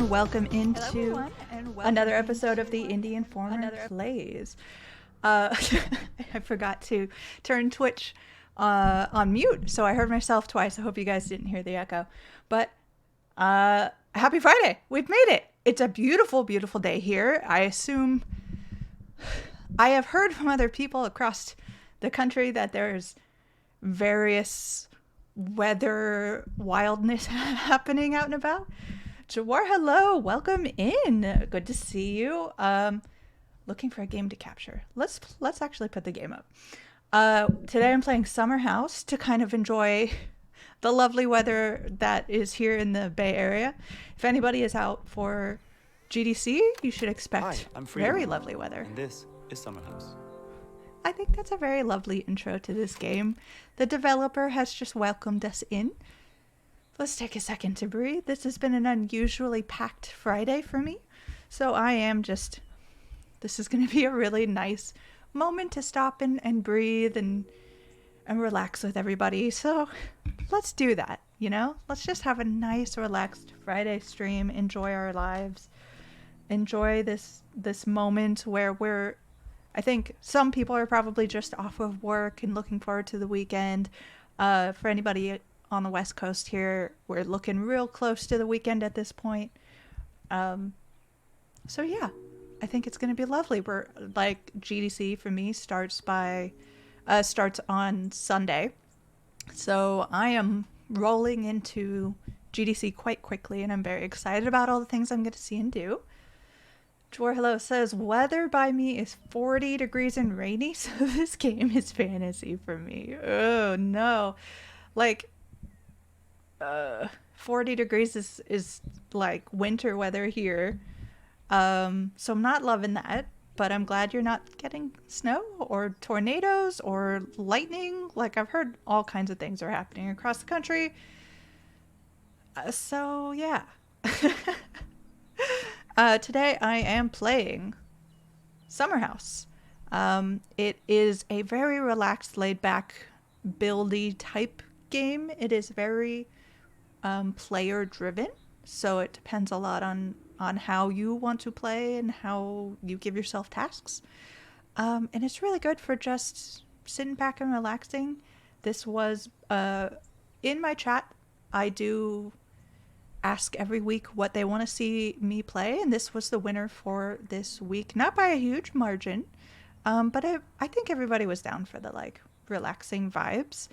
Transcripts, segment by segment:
Welcome into another episode of the Indie Informer Plays. I forgot to turn Twitch on mute, so I heard myself twice. I hope you guys didn't hear the echo. But happy Friday! We've made it! It's a beautiful, beautiful day here. I assume I have heard from other people across the country that there's various weather wildness happening out and about. Jawar, hello, welcome in. Good to see you. Looking for a game to capture. Let's actually put the game up. Today I'm playing Summerhouse to kind of enjoy the lovely weather that is here in the Bay Area. If anybody is out for GDC, you should expect very lovely weather. And this is Summerhouse. I think that's a very lovely intro to this game. The developer has just welcomed us in. Let's take a second to breathe. This has been an unusually packed Friday for me. So this is going to be a really nice moment to stop and breathe and relax with everybody. So let's do that, you know? Let's just have a nice, relaxed Friday stream, enjoy our lives, enjoy this moment where I think some people are probably just off of work and looking forward to the weekend. For anybody on the West Coast here, we're looking real close to the weekend at this point. So yeah, I think it's going to be lovely. We're like GDC for me starts on Sunday. So I am rolling into GDC quite quickly and I'm very excited about all the things I'm going to see and do. Jor Hello says, weather by me is 40 degrees and rainy, so this game is fantasy for me. Oh no. Like, 40 degrees is like winter weather here. So I'm not loving that, but I'm glad you're not getting snow or tornadoes or lightning. Like, I've heard all kinds of things are happening across the country. So yeah. Today I am playing Summerhouse. It is a very relaxed, laid back, buildy type game. It is very player driven, so it depends a lot on how you want to play and how you give yourself tasks, and it's really good for just sitting back and relaxing. This was in my chat. I do ask every week what they want to see me play, and this was the winner for this week, not by a huge margin, but I think everybody was down for the like relaxing vibes.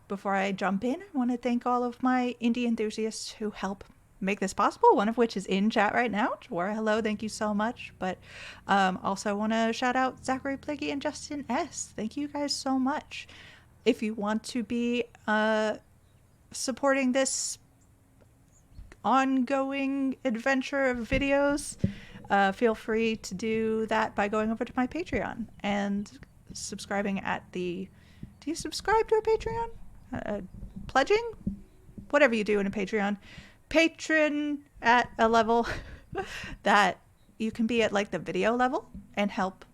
Before I jump in, I want to thank all of my indie enthusiasts who help make this possible, one of which is in chat right now. Jawara, hello, thank you so much. But also want to shout out Zachary Pliggy and Justin S. Thank you guys so much. If you want to be supporting this ongoing adventure of videos, feel free to do that by going over to my Patreon and subscribing at the... Do you subscribe to a Patreon? Pledging? Whatever you do in a Patreon. Patron at a level that you can be at like the video level and help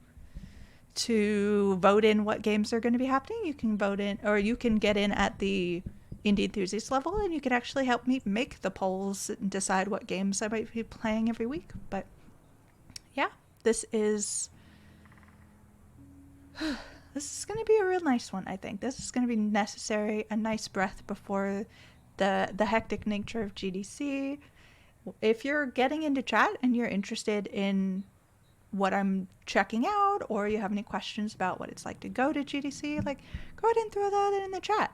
to vote in what games are going to be happening. You can vote in, or you can get in at the indie enthusiast level, and you can actually help me make the polls and decide what games I might be playing every week. But yeah, this is going to be a real nice one. I think this is going to be necessary, a nice breath before the hectic nature of GDC. If you're getting into chat and you're interested in what I'm checking out, or you have any questions about what it's like to go to GDC, like, go ahead and throw that in the chat.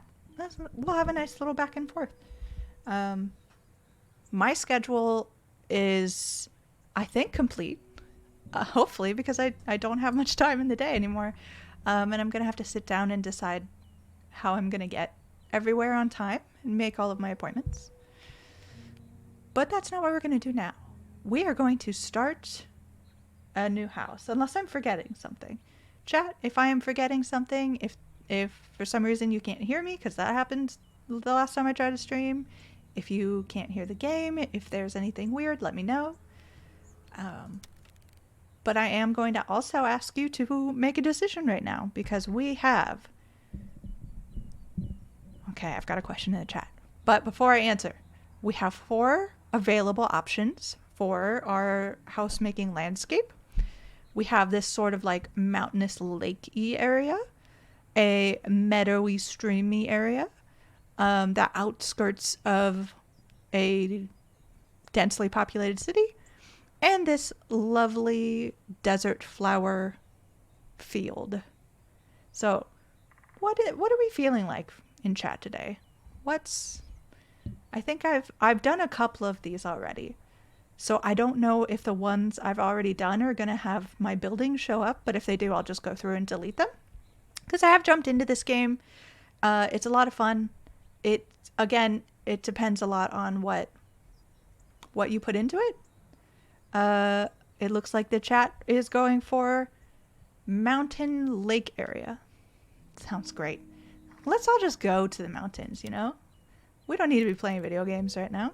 We'll have a nice little back and forth. My schedule is, I think, complete. Hopefully, because I don't have much time in the day anymore. And I'm going to have to sit down and decide how I'm going to get everywhere on time and make all of my appointments. But that's not what we're going to do now. We are going to start a new house, unless I'm forgetting something. Chat, if I am forgetting something, if for some reason you can't hear me, because that happened the last time I tried to stream, if you can't hear the game, if there's anything weird, let me know. But I am going to also ask you to make a decision right now, because we have... Okay, I've got a question in the chat. But before I answer, we have 4 available options for our house making landscape. We have this sort of like mountainous lakey area, a meadowy streamy area, the outskirts of a densely populated city, and this lovely desert flower field. So what are we feeling like in chat today? I think I've done a couple of these already. So I don't know if the ones I've already done are going to have my buildings show up, but if they do, I'll just go through and delete them. Because I have jumped into this game. It's a lot of fun. It depends a lot on what you put into it. It looks like the chat is going for mountain lake area. Sounds great. Let's all just go to the mountains, you know? We don't need to be playing video games right now.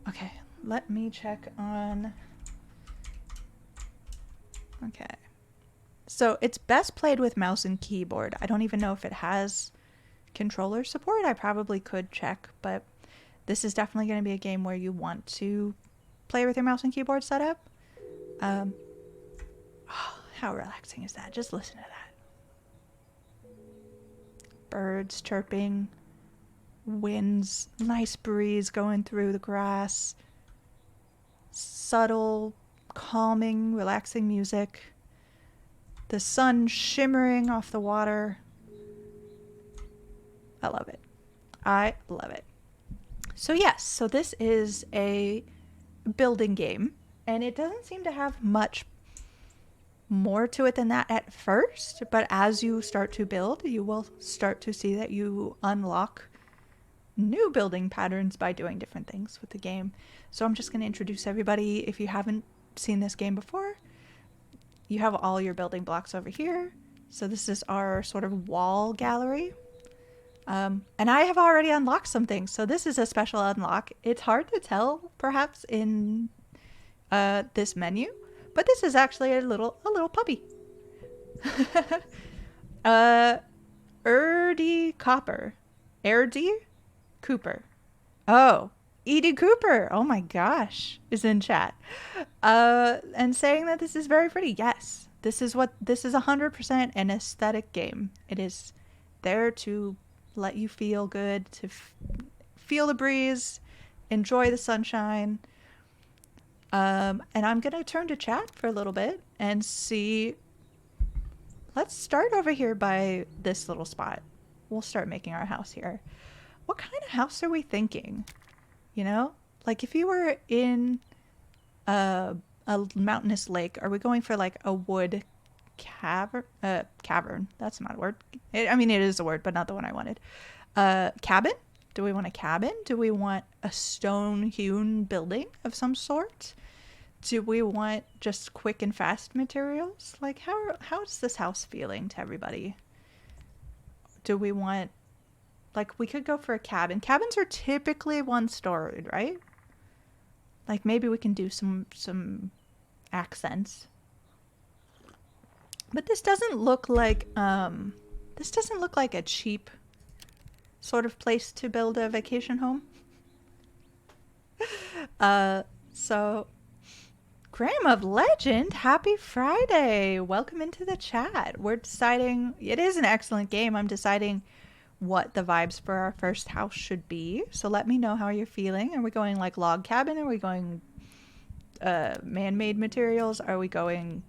Okay, let me check on... Okay. So it's best played with mouse and keyboard. I don't even know if it has controller support. I probably could check, but this is definitely going to be a game where you want to play with your mouse and keyboard setup. Oh, how relaxing is that? Just listen to that. Birds chirping, winds, nice breeze going through the grass, subtle, calming, relaxing music, the sun shimmering off the water. I love it. I love it. So yes, so this is a building game, and it doesn't seem to have much more to it than that at first, but as you start to build, you will start to see that you unlock new building patterns by doing different things with the game. So I'm just going to introduce everybody. If you haven't seen this game before, you have all your building blocks over here. So this is our sort of wall gallery. And I have already unlocked some things, so this is a special unlock. It's hard to tell, perhaps, in this menu, but this is actually a little puppy. Erdy Copper. Erdy Cooper. Oh, Edie Cooper. Oh my gosh, is in chat. And saying that this is very pretty. Yes, this is 100% an aesthetic game. It is there to let you feel good, to feel the breeze, enjoy the sunshine. And I'm going to turn to chat for a little bit and see. Let's start over here by this little spot. We'll start making our house here. What kind of house are we thinking? You know, like if you were in a mountainous lake, are we going for like a wood cavern? That's not a word. It is a word, but not the one I wanted. Cabin? Do we want a cabin? Do we want a stone-hewn building of some sort? Do we want just quick and fast materials? Like, how is this house feeling to everybody? Do we want, like, we could go for a cabin. Cabins are typically one-storied, right? Like, maybe we can do some accents. But this doesn't look like a cheap sort of place to build a vacation home. So Graham of Legend, happy Friday. Welcome into the chat. We're deciding, it is an excellent game. I'm deciding what the vibes for our first house should be. So let me know how you're feeling. Are we going like log cabin? Are we going man-made materials? Are we going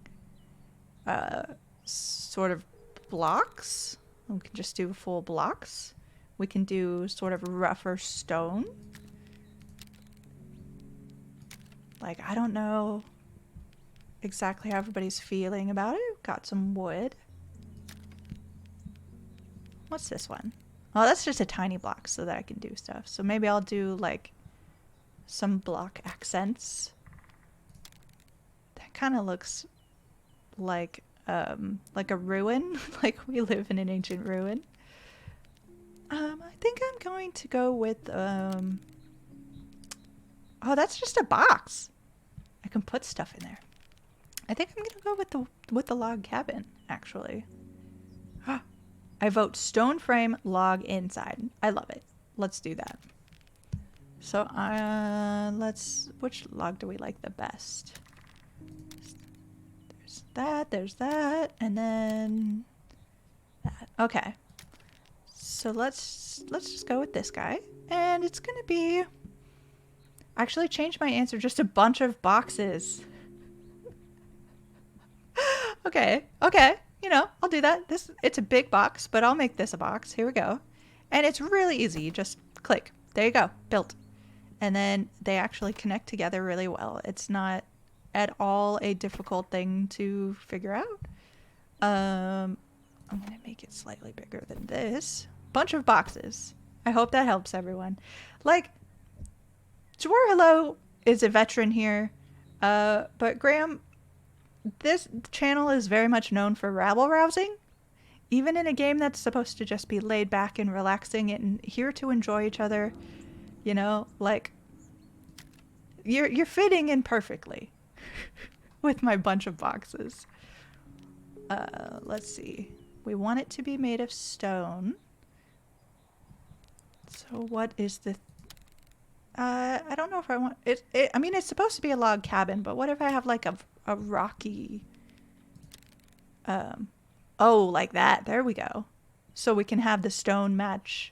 sort of blocks? We can just do full blocks. We can do sort of rougher stone. Like, I don't know exactly how everybody's feeling about it. Got some wood. What's this one? Oh, that's just a tiny block so that I can do stuff. So maybe I'll do like some block accents. That kind of looks like a ruin. Like we live in an ancient ruin. I think I'm going to go with oh, that's just a box. I can put stuff in there. I think I'm gonna go with the log cabin, actually. I vote stone frame, log inside. I love it. Let's do that. So which log do we like the best? There's that, and then that. Okay. So let's just go with this guy. And it's gonna be, actually change my answer, just a bunch of boxes. Okay. You know, I'll do that. It's a big box, but I'll make this a box. Here we go. And it's really easy. You just click. There you go. Built. And then they actually connect together really well. It's not at all a difficult thing to figure out. I'm going to make it slightly bigger than this. Bunch of boxes. I hope that helps everyone. Like, Jawar Hello is a veteran here. But Graham, this channel is very much known for rabble rousing. Even in a game that's supposed to just be laid back and relaxing and here to enjoy each other, you know, like, you're fitting in perfectly with my bunch of boxes. Let's see. We want it to be made of stone. So what is the... I don't know if I want... I mean, it's supposed to be a log cabin, but what if I have like a rocky... Oh, like that. There we go. So we can have the stone match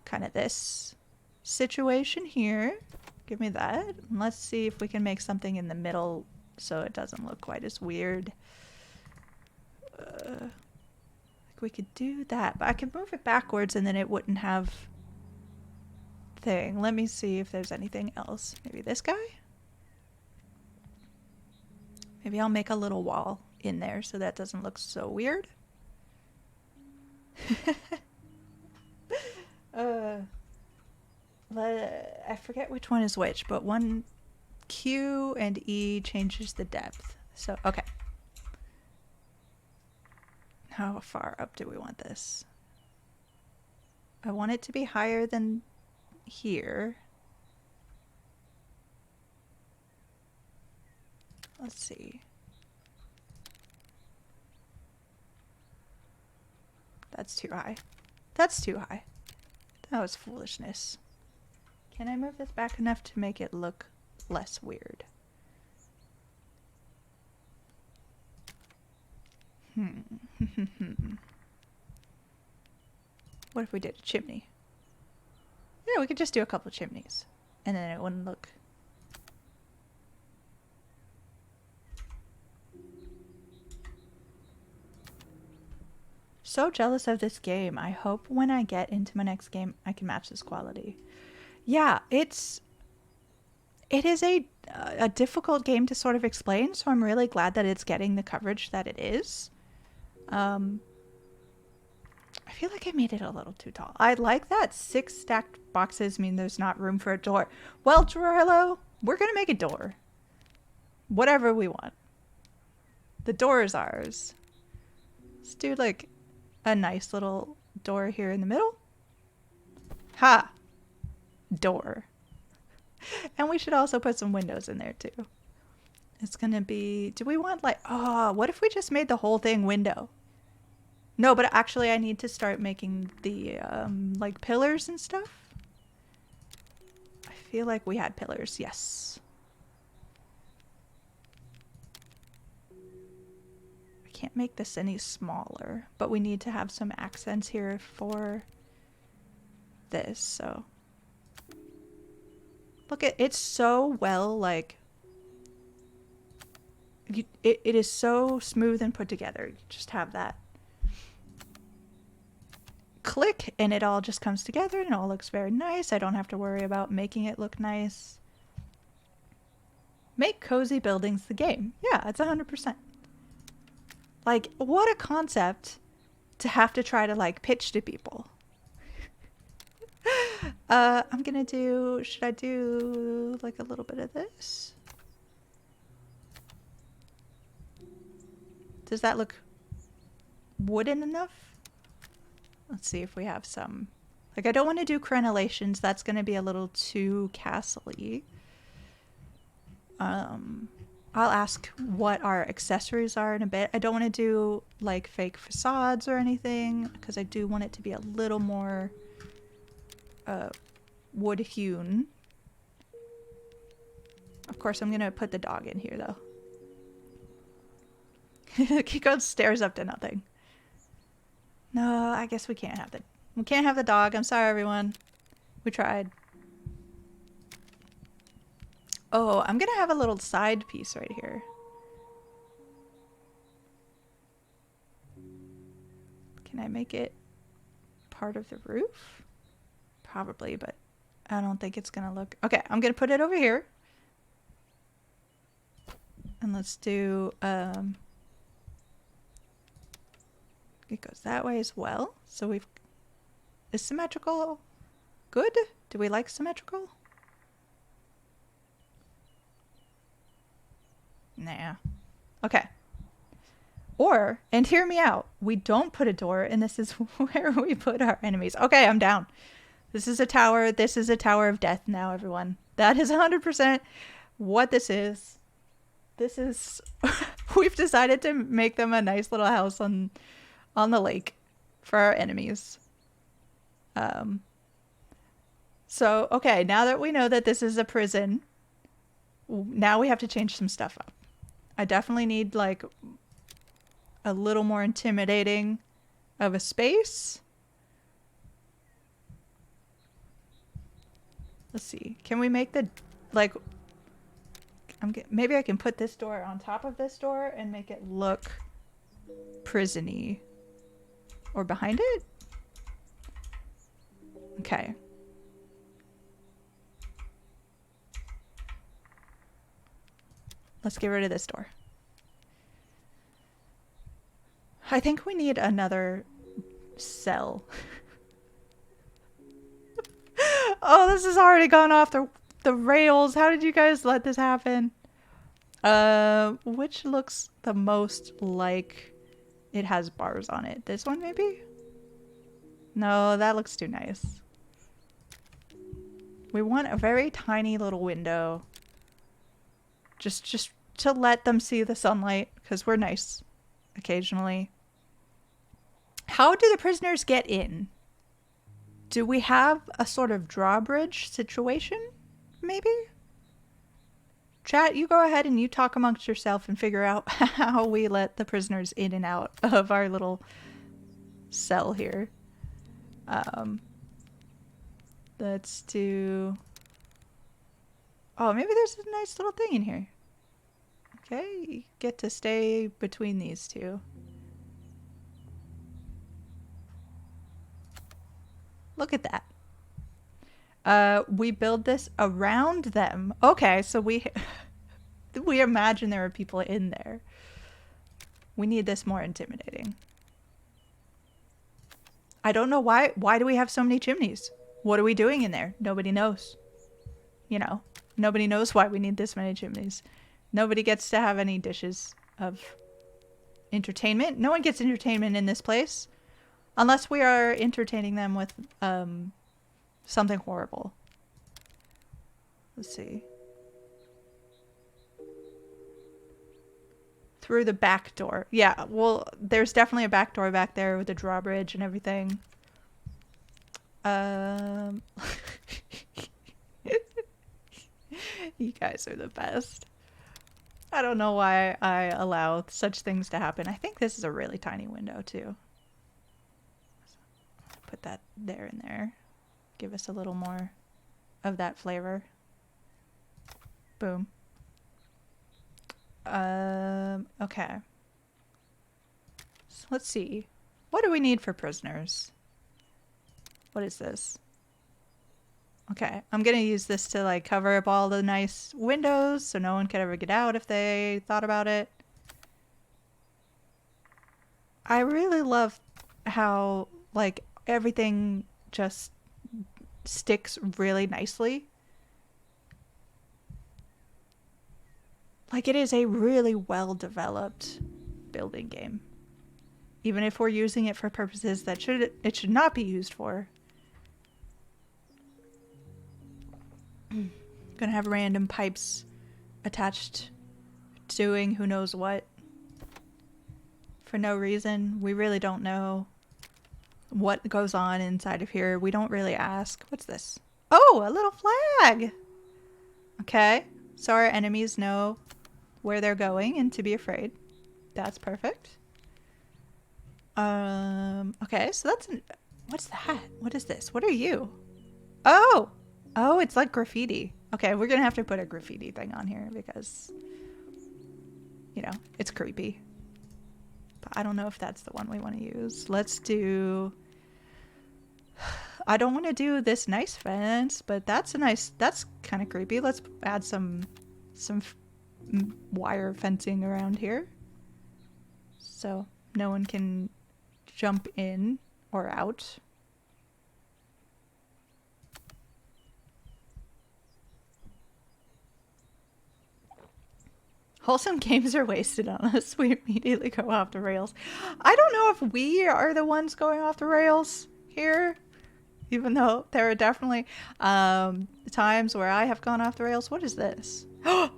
kind of this situation here. Give me that. And let's see if we can make something in the middle so it doesn't look quite as weird. Like we could do that, but I could move it backwards and then it wouldn't have thing. Let me see if there's anything else. Maybe this guy? Maybe I'll make a little wall in there so that doesn't look so weird. I forget which one is which, but one Q and E changes the depth. So, okay. How far up do we want this? I want it to be higher than here. Let's see. That's too high. That's too high. That was foolishness. Can I move this back enough to make it look less weird? What if we did a chimney? Yeah, we could just do a couple of chimneys. And then it wouldn't look... So jealous of this game. I hope when I get into my next game, I can match this quality. Yeah, it is a difficult game to sort of explain, so I'm really glad that it's getting the coverage that it is. I feel like I made it a little too tall. I like that 6 stacked boxes mean there's not room for a door. Well, Drello, we're going to make a door. Whatever we want. The door is ours. Let's do like a nice little door here in the middle. Ha! Door. And we should also put some windows in there too. It's going to be... Do we want like... Oh, what if we just made the whole thing window? No, but actually I need to start making the like pillars and stuff. I feel like we had pillars. Yes. I can't make this any smaller, but we need to have some accents here for this. So look at it's so well like it is so smooth and put together. You just have that click and it all just comes together and it all looks very nice. I don't have to worry about making it look nice. Make cozy buildings the game. Yeah, it's 100%. Like, what a concept to have to try to like pitch to people. I'm gonna do, should I do like a little bit of this? Does that look wooden enough? Let's see if we have some. Like, I don't want to do crenellations. That's going to be a little too castle-y. I'll ask what our accessories are in a bit. I don't want to do, like, fake facades or anything, because I do want it to be a little more wood-hewn. Of course, I'm going to put the dog in here, though. Kiko stares up to nothing. No, I guess we can't have the dog. I'm sorry, everyone. We tried. Oh, I'm gonna have a little side piece right here. Can I make it part of the roof? Probably, but I don't think it's gonna look... Okay, I'm gonna put it over here. And let's do... It goes that way as well. So we've... Is symmetrical good? Do we like symmetrical? Nah. Okay. Or, and hear me out, we don't put a door and this is where we put our enemies. Okay, I'm down. This is a tower. This is a tower of death now, everyone. That is 100% what this is. This is... We've decided to make them a nice little house on the lake for our enemies. So, okay, now that we know that this is a prison, now we have to change some stuff up. I definitely need, like, a little more intimidating of a space. Let's see. Can we make the, like, maybe I can put this door on top of this door and make it look prison-y. Or behind it? Okay. Let's get rid of this door. I think we need another cell. Oh, this has already gone off the rails. How did you guys let this happen? Which looks the most like it has bars on it? This one maybe? No, that looks too nice. We want a very tiny little window. Just to let them see the sunlight, because we're nice occasionally. How do the prisoners get in? Do we have a sort of drawbridge situation? Maybe? Chat, you go ahead and you talk amongst yourself and figure out how we let the prisoners in and out of our little cell here. Let's do... Oh, maybe there's a nice little thing in here. Okay, you get to stay between these two. Look at that. We build this around them. Okay, so we imagine there are people in there. We need this more intimidating. I don't know why. Why do we have so many chimneys? What are we doing in there? Nobody knows. You know, nobody knows why we need this many chimneys. Nobody gets to have any dishes of entertainment. No one gets entertainment in this place unless we are entertaining them with something horrible. Let's see. Through the back door. Yeah, well, there's definitely a back door back there with the drawbridge and everything. You guys are the best. I don't know why I allow such things to happen. I think this is a really tiny window too. Put that there and there. Give us a little more of that flavor. Boom. Okay. So let's see. What do we need for prisoners? What is this? Okay, I'm gonna use this to like cover up all the nice windows so no one could ever get out if they thought about it. I really love how like everything just sticks really nicely. Like it is a really well developed building game. Even if we're using it for purposes that it should not be used for. Gonna have random pipes attached doing who knows what for no reason. We really don't know what goes on inside of here. We don't really ask. What's this? Oh, a little flag. Okay, so our enemies know where they're going and to be afraid. That's perfect. Okay, so that's what's that? What is this? What are you? Oh, it's like graffiti. Okay, we're gonna have to put a graffiti thing on here because, you know, it's creepy. But I don't know if that's the one we want to use. Let's do... I don't want to do this nice fence, but that's kind of creepy. Let's add some wire fencing around here. So no one can jump in or out. Wholesome games are wasted on us. We immediately go off the rails. I don't know if we are the ones going off the rails here, even though there are definitely times where I have gone off the rails. What is this? Oh,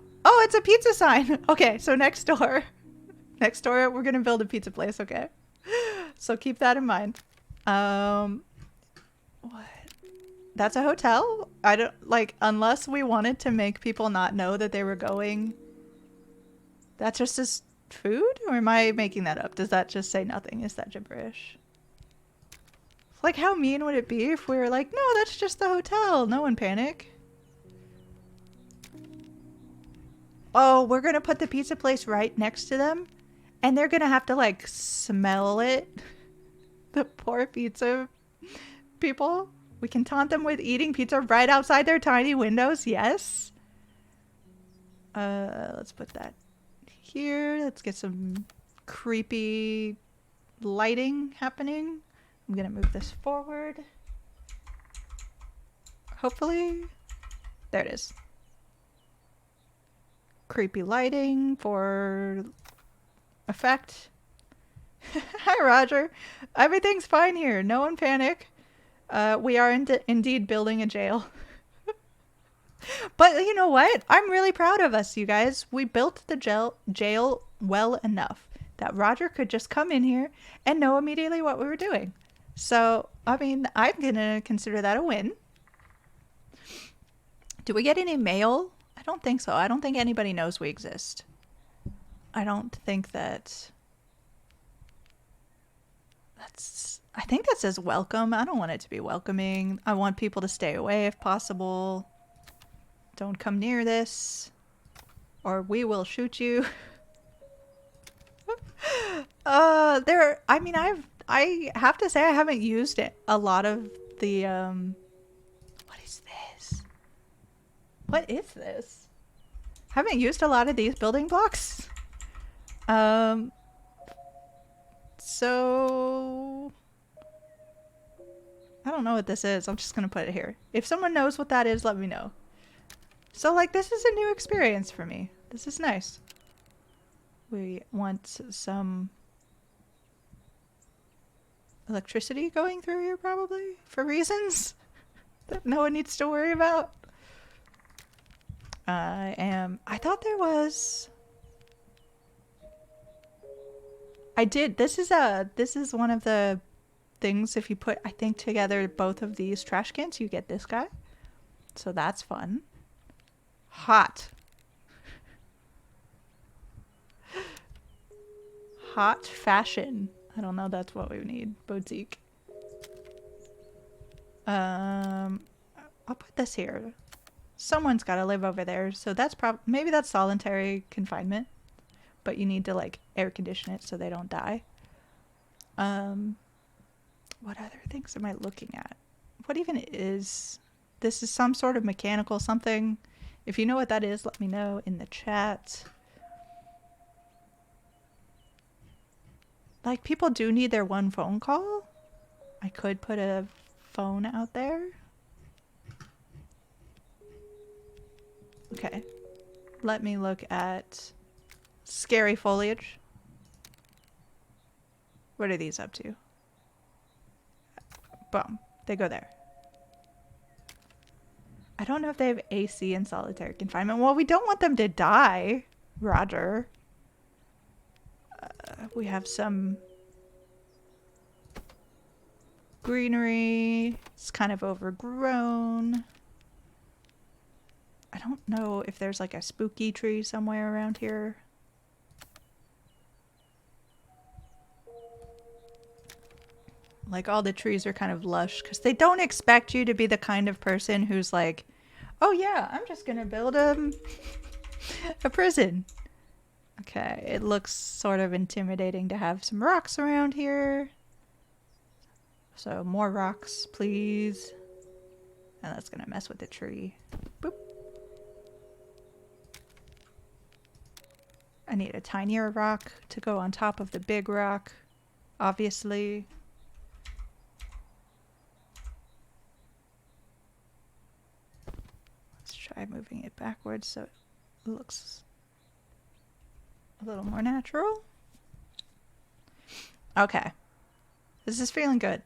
it's a pizza sign. Okay, so next door, we're gonna build a pizza place. Okay, so keep that in mind. What? That's a hotel. I don't like unless we wanted to make people not know that they were going. That's just as food? Or am I making that up? Does that just say nothing? Is that gibberish? Like, how mean would it be if we were like, no, that's just the hotel. No one panic. Oh, we're going to put the pizza place right next to them. And they're going to have to, like, smell it. The poor pizza people. We can taunt them with eating pizza right outside their tiny windows. Yes. Let's put that here. Let's get some creepy lighting happening. I'm gonna move this forward. Hopefully. There it is. Creepy lighting for effect. Hi, Roger. Everything's fine here. No one panic. We are indeed building a jail. But you know what? I'm really proud of us, you guys. We built the jail well enough that Roger could just come in here and know immediately what we were doing. So, I mean, I'm going to consider that a win. Do we get any mail? I don't think so. I don't think anybody knows we exist. I don't think that... I think that says welcome. I don't want it to be welcoming. I want people to stay away if possible. Don't come near this, or we will shoot you. I have to say I haven't used it a lot of the what is this? What is this? Haven't used a lot of these building blocks. So I don't know what this is. I'm just going to put it here. If someone knows what that is, let me know. So, like, this is a new experience for me. This is nice. We want some electricity going through here, probably, for reasons that no one needs to worry about. I thought there was... This is one of the things, if you put, I think, together both of these trash cans, you get this guy. So that's fun. Hot. Hot fashion. I don't know, that's what we need. Boutique. I'll put this here. Someone's got to live over there, so that's maybe that's solitary confinement, but you need to like air condition it so they don't die. What other things am I looking at? What even is this? Is some sort of mechanical something? If you know what that is, let me know in the chat. Like, people do need their one phone call. I could put a phone out there. Okay. Let me look at scary foliage. What are these up to? Boom. They go there. I don't know if they have AC in solitary confinement. Well, we don't want them to die, Roger. We have some greenery. It's kind of overgrown. I don't know if there's like a spooky tree somewhere around here. Like, all the trees are kind of lush because they don't expect you to be the kind of person who's like, oh yeah, I'm just gonna build a prison. Okay, it looks sort of intimidating to have some rocks around here. So more rocks, please. And that's gonna mess with the tree. Boop. I need a tinier rock to go on top of the big rock, obviously. Let's try moving it backwards so it looks a little more natural. Okay. This is feeling good.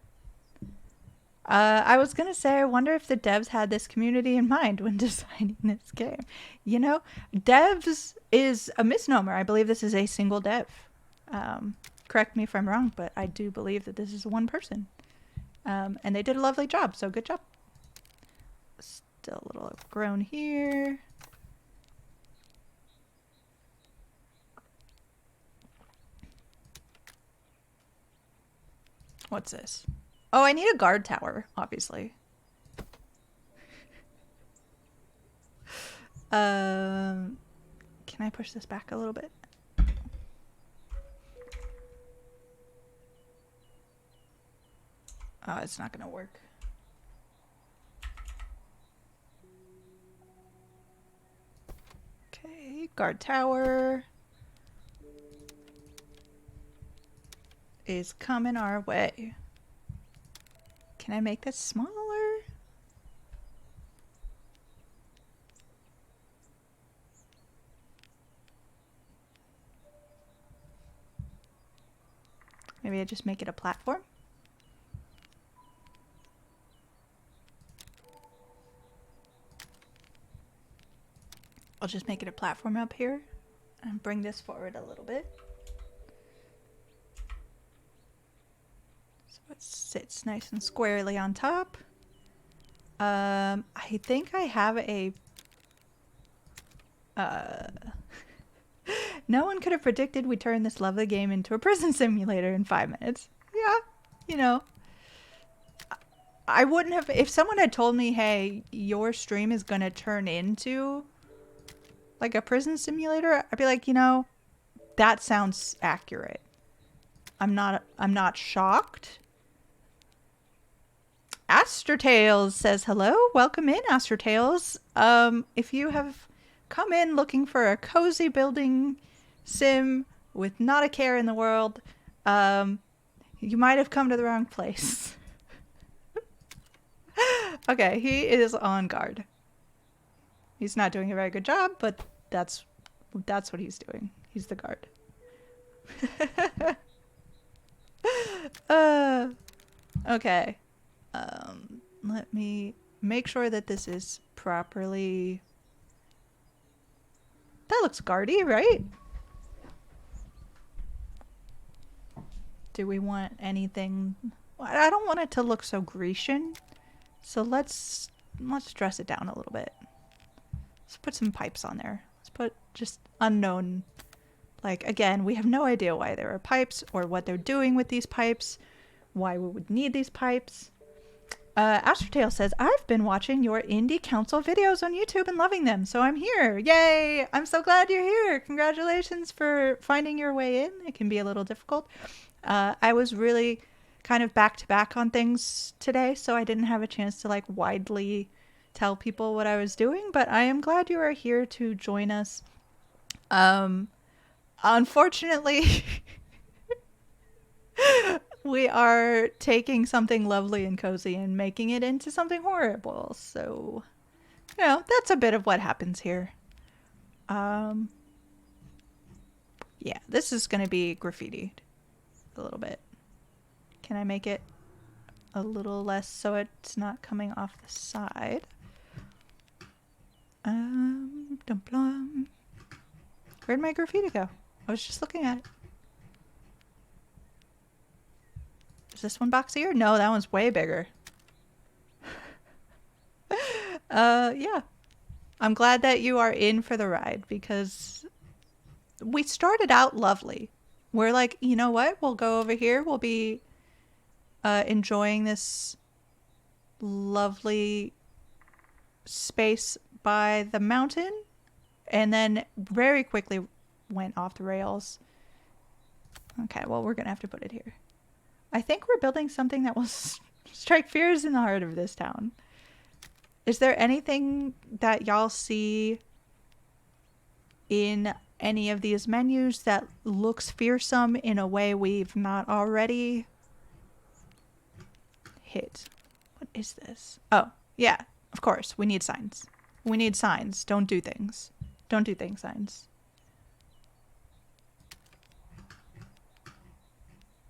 I was going to say, I wonder if the devs had this community in mind when designing this game. You know, devs is a misnomer. I believe this is a single dev. Correct me if I'm wrong, but I do believe that this is one person. And they did a lovely job, so good job. Still a little overgrown here. What's this? Oh, I need a guard tower, obviously. Can I push this back a little bit? Oh, it's not gonna work. Okay, guard tower is coming our way. Can I make this smaller? Maybe I just make it a platform? I'll just make it a platform up here and bring this forward a little bit. So it sits nice and squarely on top. I think I have a... No one could have predicted we'd turn this lovely game into a prison simulator in 5 minutes. Yeah, you know. I wouldn't have... If someone had told me, hey, your stream is going to turn into like a prison simulator, I'd be like, you know, that sounds accurate. I'm not shocked. Astertales says hello. Welcome in, Astertales. If you have come in looking for a cozy building sim with not a care in the world, you might have come to the wrong place. Okay, he is on guard. He's not doing a very good job, but that's what he's doing. He's the guard. uh, okay. Let me make sure that this is properly. That looks guardy, right? Do we want anything? I don't want it to look so Grecian, so let's dress it down a little bit. Let's put some pipes on there. Let's put just unknown. Like, again, we have no idea why there are pipes or what they're doing with these pipes, why we would need these pipes. Astrotail says, I've been watching your indie council videos on YouTube and loving them, so I'm here. Yay! I'm so glad you're here. Congratulations for finding your way in. It can be a little difficult. I was really kind of back to back on things today, so I didn't have a chance to like widely tell people what I was doing, but I am glad you are here to join us. Unfortunately, we are taking something lovely and cozy and making it into something horrible. So, you know, that's a bit of what happens here. Yeah, this is going to be graffitied a little bit. Can I make it a little less so it's not coming off the side? Where'd my graffiti go? I was just looking at it. Is this one boxier? No, that one's way bigger. Yeah. I'm glad that you are in for the ride because we started out lovely. We're like, you know what? We'll go over here. We'll be enjoying this lovely space by the mountain, and then very quickly went off the rails. Okay, well, we're going to have to put it here. I think we're building something that will strike fears in the heart of this town. Is there anything that y'all see in any of these menus that looks fearsome in a way we've not already hit? What is this? Oh, yeah, of course. We need signs. We need signs. Don't do things. Don't do things signs.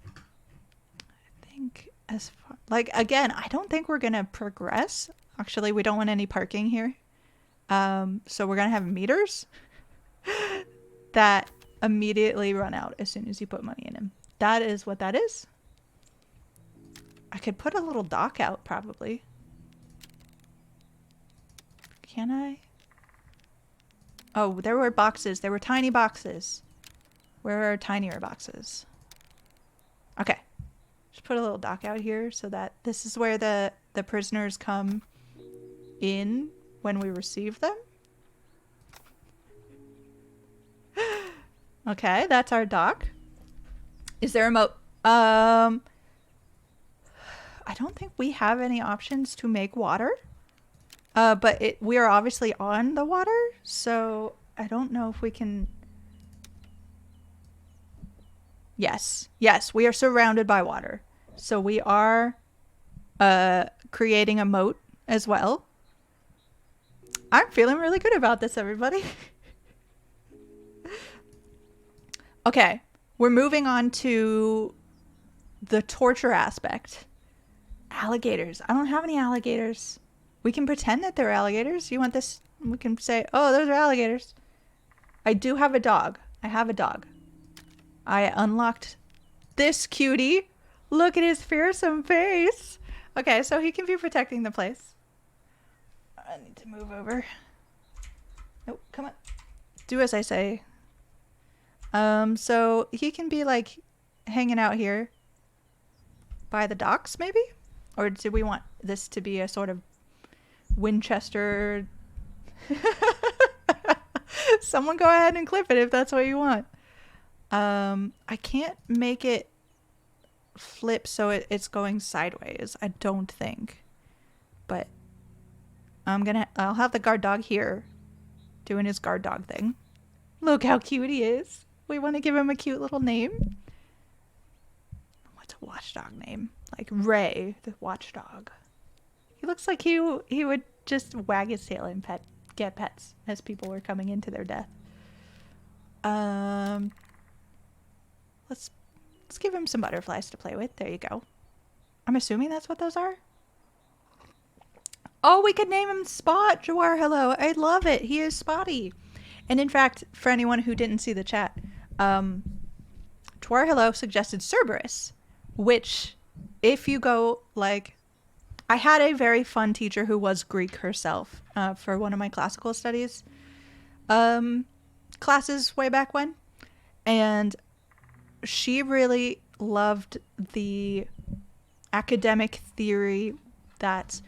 I think as far... Like, again, I don't think we're going to progress. Actually, we don't want any parking here. So we're going to have meters that immediately run out as soon as you put money in them. That is what that is. I could put a little dock out, probably. Can I? Oh, there were boxes. There were tiny boxes. Where are tinier boxes? Okay. Just put a little dock out here so that this is where the prisoners come in when we receive them. Okay, that's our dock. Is there a moat? I don't think we have any options to make water. But we are obviously on the water, so I don't know if we can... Yes, we are surrounded by water. So we are creating a moat as well. I'm feeling really good about this, everybody. Okay, we're moving on to the torture aspect. Alligators. I don't have any alligators. We can pretend that they're alligators. You want this? We can say, oh, those are alligators. I do have a dog. I have a dog. I unlocked this cutie. Look at his fearsome face. Okay, so he can be protecting the place. I need to move over. Nope, come on. Do as I say. So he can be like hanging out here by the docks, maybe? Or do we want this to be a sort of Winchester? Someone go ahead and clip it if that's what you want. I can't make it flip so it's going sideways, I don't think. But I'll have the guard dog here doing his guard dog thing. Look how cute he is. We want to give him a cute little name. What's a watchdog name? Like Ray, the watchdog. He looks like he would just wag his tail and get pets as people were coming into their death. Let's give him some butterflies to play with. There you go. I'm assuming that's what those are. Oh, we could name him Spot. Jawar, hello. I love it. He is Spotty. And in fact, for anyone who didn't see the chat, Jawar hello suggested Cerberus, which, if you go, like, I had a very fun teacher who was Greek herself for one of my classical studies classes way back when. And she really loved the academic theory that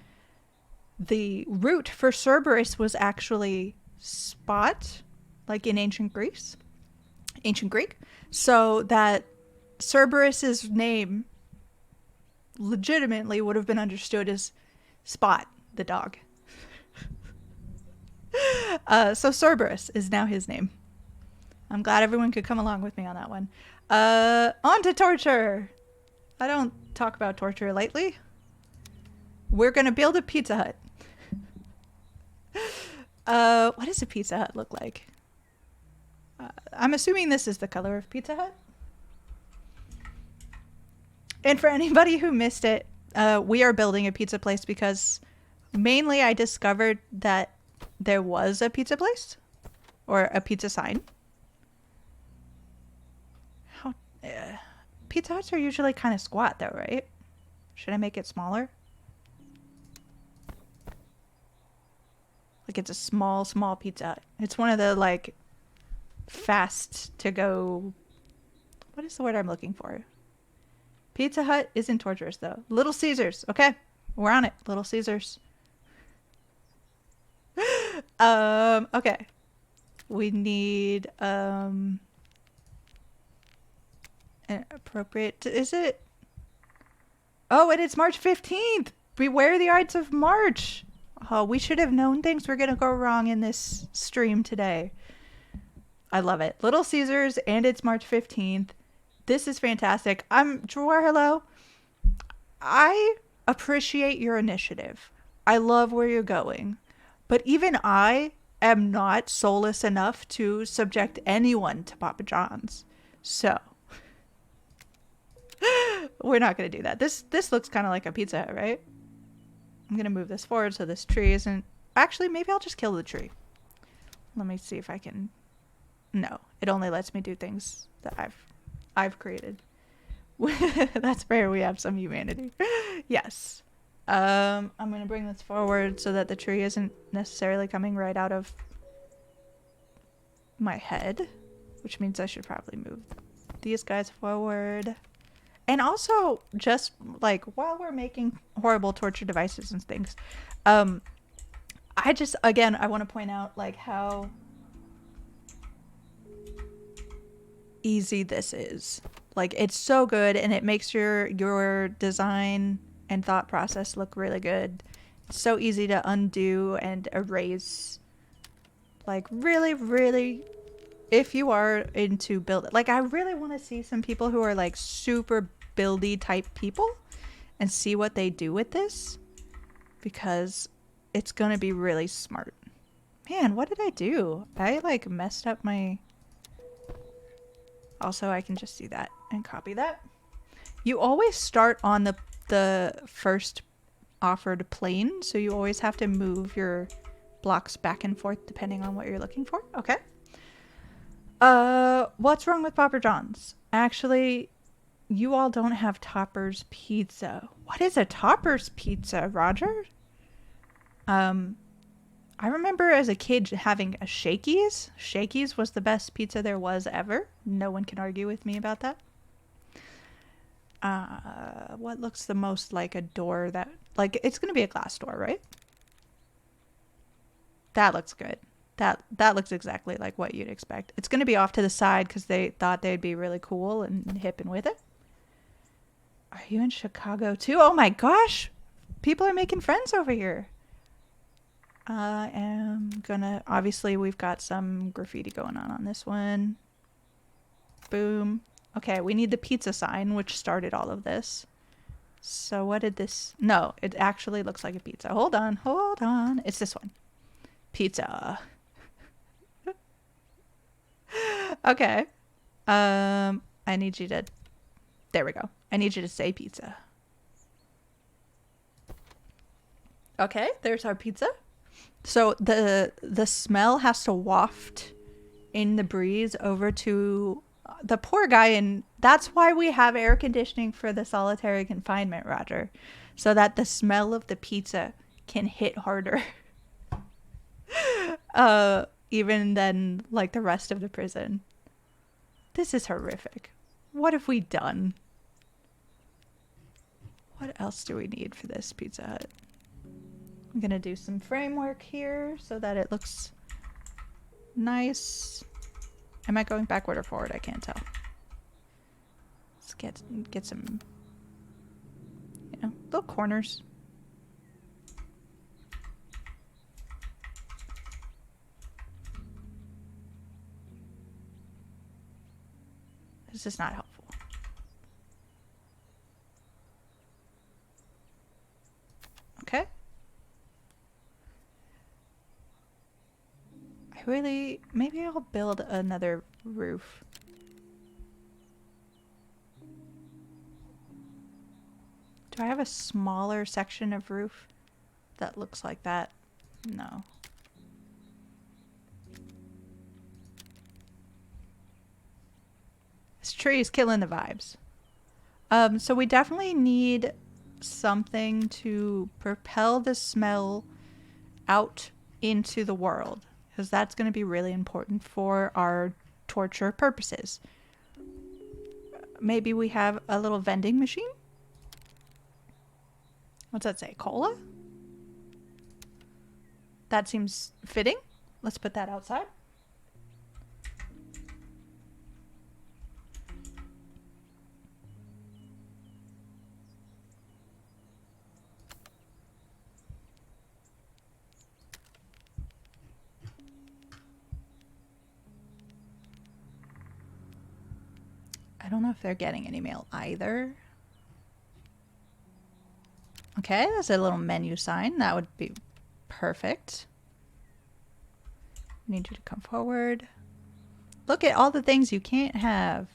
the root for Cerberus was actually spot, like in ancient Greek. So that Cerberus's name legitimately would have been understood as Spot, the dog. So Cerberus is now his name. I'm glad everyone could come along with me on that one. On to torture. I don't talk about torture lightly. We're going to build a Pizza Hut. What does a Pizza Hut look like? I'm assuming this is the color of Pizza Hut. And for anybody who missed it, we are building a pizza place because mainly I discovered that there was a pizza place or a pizza sign. Pizza Huts are usually kind of squat though, right? Should I make it smaller? Like it's a small Pizza Hut. It's one of the like fast to go. What is the word I'm looking for? Pizza Hut isn't torturous though. Little Caesars. Okay. We're on it. Little Caesars. Okay. We need an appropriate, is it? Oh, and it's March 15th. Beware the Ides of March. Oh, we should have known things were going to go wrong in this stream today. I love it. Little Caesars, and it's March 15th. This is fantastic. Jawar, hello. I appreciate your initiative. I love where you're going. But even I am not soulless enough to subject anyone to Papa John's. So, we're not going to do that. This looks kind of like a Pizza Hut, right? I'm going to move this forward so this tree isn't... Actually, maybe I'll just kill the tree. Let me see if I can... No, it only lets me do things that I've created. That's fair. We have some humanity. Yes. I'm going to bring this forward so that the tree isn't necessarily coming right out of my head, which means I should probably move these guys forward. And also, just like while we're making horrible torture devices and things, I want to point out like how easy this is. Like it's so good, and it makes your design and thought process look really good. It's so easy to undo and erase. Like really, really, if you are into build, like I really want to see some people who are like super buildy type people and see what they do with this, because it's gonna be really smart. Man, what did I do? I like messed up my... Also, I can just do that and copy that. You always start on the first offered plane, so you always have to move your blocks back and forth depending on what you're looking for. Okay. What's wrong with Papa John's? Actually, you all don't have Topper's Pizza. What is a Topper's Pizza, Roger? I remember as a kid having a Shakey's. Shakey's was the best pizza there was ever. No one can argue with me about that. What looks the most like a door that... Like, it's going to be a glass door, right? That looks good. That looks exactly like what you'd expect. It's going to be off to the side because they thought they'd be really cool and hip and with it. Are you in Chicago too? Oh my gosh! People are making friends over here. I am gonna... Obviously, we've got some graffiti going on this one. Boom. Okay, we need the pizza sign, which started all of this. So what did this... No, it actually looks like a pizza. Hold on, hold on. It's this one. Pizza. Okay. I need you to... There we go. I need you to say pizza. Okay, there's our pizza. So the smell has to waft in the breeze over to the poor guy, and that's why we have air conditioning for the solitary confinement, Roger, so that the smell of the pizza can hit harder even than like the rest of the prison. This is horrific. What have we done? What else do we need for this Pizza Hut? I'm gonna do some framework here so that it looks nice. Am I going backward or forward? I can't tell. Let's get some, you know, little corners. This is not helpful. Okay. Maybe I'll build another roof. Do I have a smaller section of roof that looks like that? No. This tree is killing the vibes. So we definitely need something to propel the smell out into the world, because that's going to be really important for our torture purposes. Maybe we have a little vending machine? What's that say? Cola? That seems fitting. Let's put that outside. I don't know if they're getting any mail either. Okay, there's a little menu sign. That would be perfect. Need you to come forward. Look at all the things you can't have.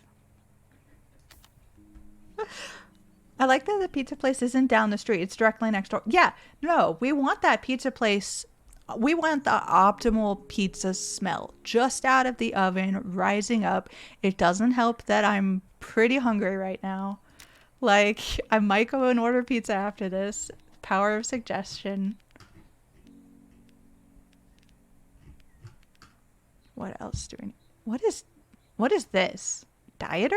I like that the pizza place isn't down the street. It's directly next door. Yeah, no, we want that pizza place. We want the optimal pizza smell just out of the oven, rising up. It doesn't help that I'm pretty hungry right now. Like, I might go and order pizza after this. Power of suggestion. What else do we need? What is this? Dieter?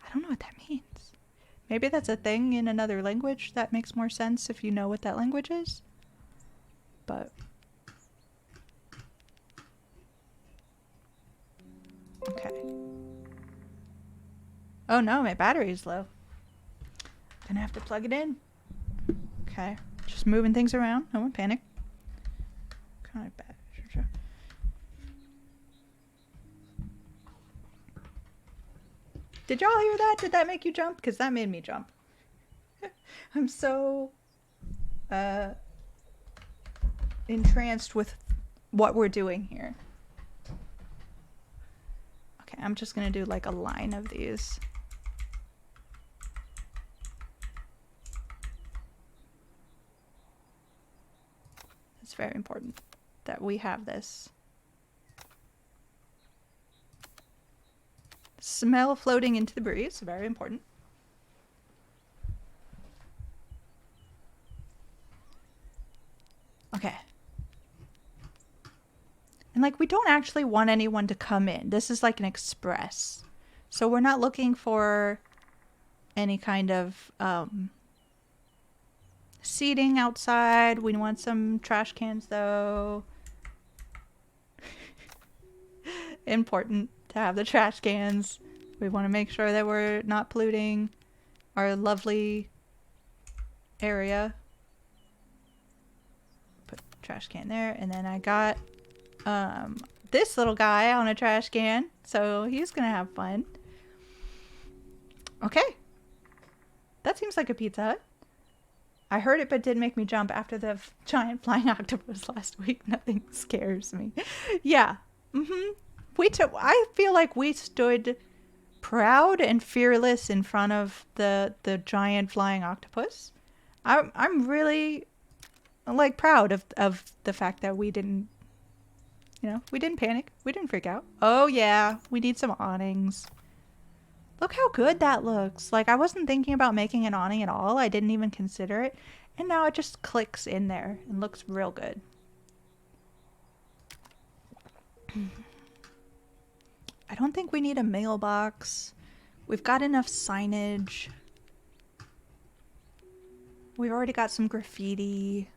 I don't know what that means. Maybe that's a thing in another language that makes more sense if you know what that language is. But okay. Oh no, my battery's low. Gonna have to plug it in. Okay. Just moving things around. No one panic. Kind of bad. Did y'all hear that? Did that make you jump? Because that made me jump. I'm so entranced with what we're doing here. Okay, I'm just gonna do like a line of these. It's very important that we have this smell floating into the breeze. Very important. Okay. And like, we don't actually want anyone to come in. This is like an express. So we're not looking for any kind of seating outside. We want some trash cans though. Important to have the trash cans. We want to make sure that we're not polluting our lovely area. Put trash can there, and then I got this little guy on a trash can, so he's gonna have fun. Okay. That seems like a Pizza Hut. I heard it, but didn't make me jump after the giant flying octopus last week. Nothing scares me. Yeah. I feel like we stood proud and fearless in front of the giant flying octopus. I'm really like proud of the fact that we didn't, we didn't panic. We didn't freak out. Oh yeah, we need some awnings. Look how good that looks. Like, I wasn't thinking about making an awning at all. I didn't even consider it. And now it just clicks in there and looks real good. I don't think we need a mailbox. We've got enough signage. We've already got some graffiti.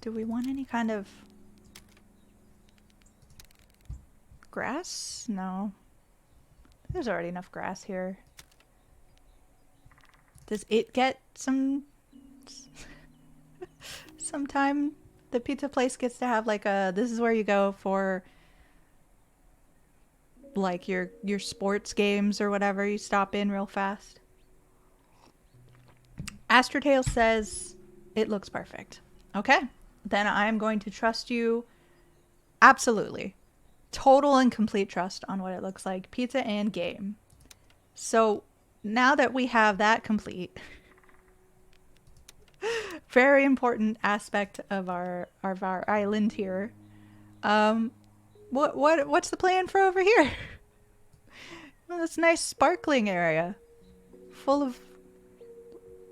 Do we want any kind of grass? No. There's already enough grass here. Does it get some sometime the pizza place gets to have like this is where you go for like your sports games or whatever, you stop in real fast. Astrotail says it looks perfect. Okay. Then I'm going to trust you absolutely. Total and complete trust on what it looks like. Pizza and game. So now that we have that complete, very important aspect of our island here. What's the plan for over here? Well, this nice sparkling area full of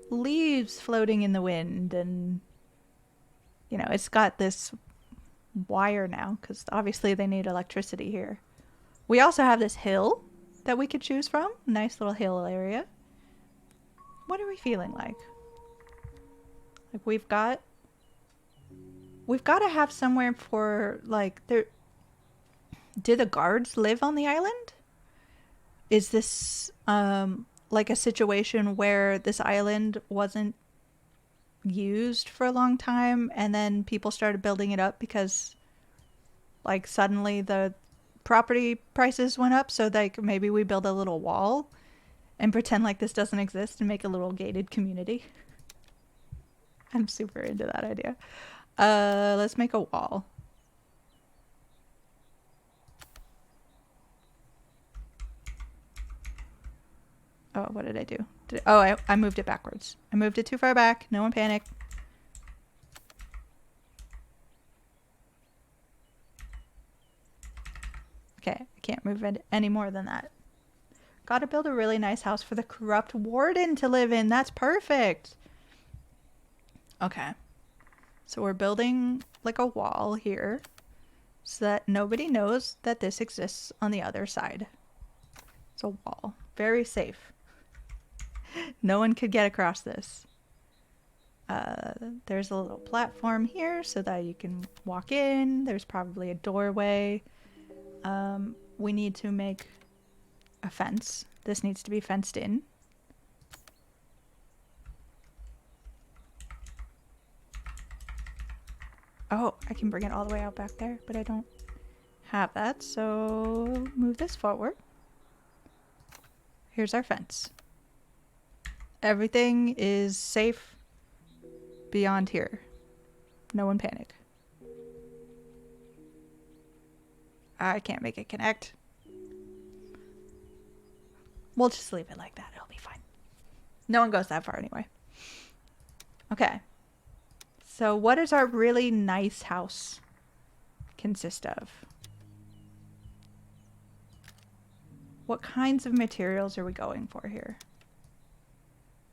leaves floating in the wind, and it's got this wire now because obviously they need electricity here. We also have this hill that we could choose from. Nice little hill area. What are we feeling like? Like we've got to have somewhere for like there. Do the guards live on the island? Is this like a situation where this island wasn't used for a long time and then people started building it up because like suddenly the property prices went up, so like maybe we build a little wall and pretend like this doesn't exist and make a little gated community? I'm super into that idea. Let's make a wall. Oh, what did I do? I moved it backwards. I moved it too far back. No one panic. Okay, I can't move it any more than that. Gotta build a really nice house for the corrupt warden to live in. That's perfect. Okay. So we're building like a wall here so that nobody knows that this exists on the other side. It's a wall. Very safe. No one could get across this. There's a little platform here so that you can walk in. There's probably a doorway. We need to make a fence. This needs to be fenced in. Oh, I can bring it all the way out back there, but I don't have that, so move this forward. Here's our fence. Everything is safe beyond here. No one panic. I can't make it connect. We'll just leave it like that. It'll be fine. No one goes that far anyway. Okay. So what does our really nice house consist of? What kinds of materials are we going for here?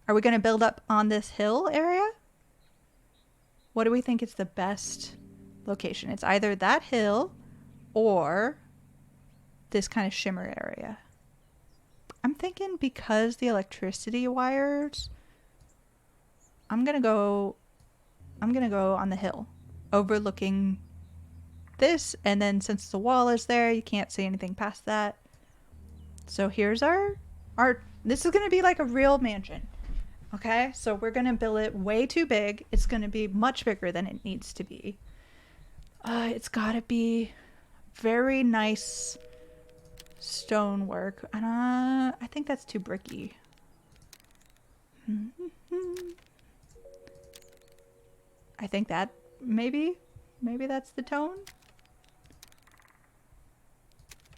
Are we going to build up on this hill area? What do we think is the best location? It's either that hill or this kind of shimmer area. I'm thinking because the electricity wires, I'm gonna go on the hill overlooking this, and then since the wall is there, you can't see anything past that. So here's our this is gonna be like a real mansion. Okay, so we're gonna build it way too big. It's gonna be much bigger than it needs to be. It's gotta be very nice stonework. I think that's too bricky. I think that maybe that's the tone.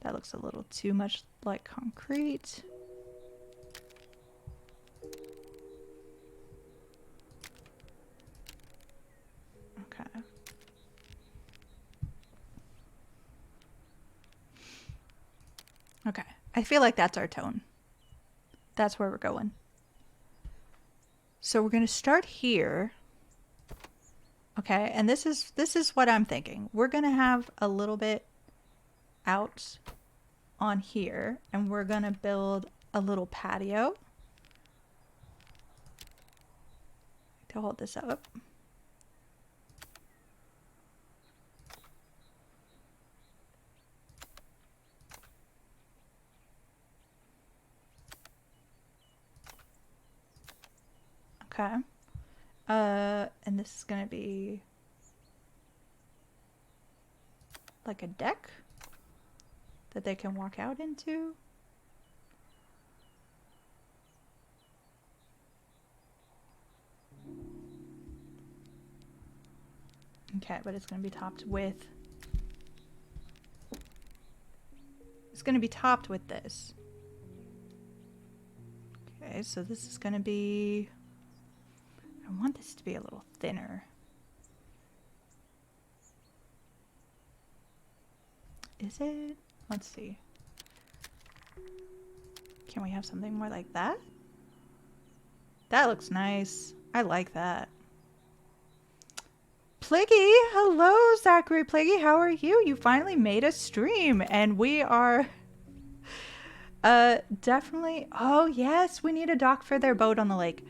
That looks a little too much like concrete. Okay. Okay. I feel like that's our tone. That's where we're going. So we're going to start here. Okay, and this is what I'm thinking. We're going to have a little bit out on here, and we're going to build a little patio to hold this up. Okay. And this is going to be like a deck that they can walk out into. Okay, but it's going to be topped with... It's going to be topped with this. Okay, so this is going to be... I want this to be a little thinner. Is it? Let's see. Can we have something more like that? That looks nice. I like that. Pliggy! Hello, Zachary Pliggy. How are you? You finally made a stream, and we are... definitely... Oh, yes, we need a dock for their boat on the lake.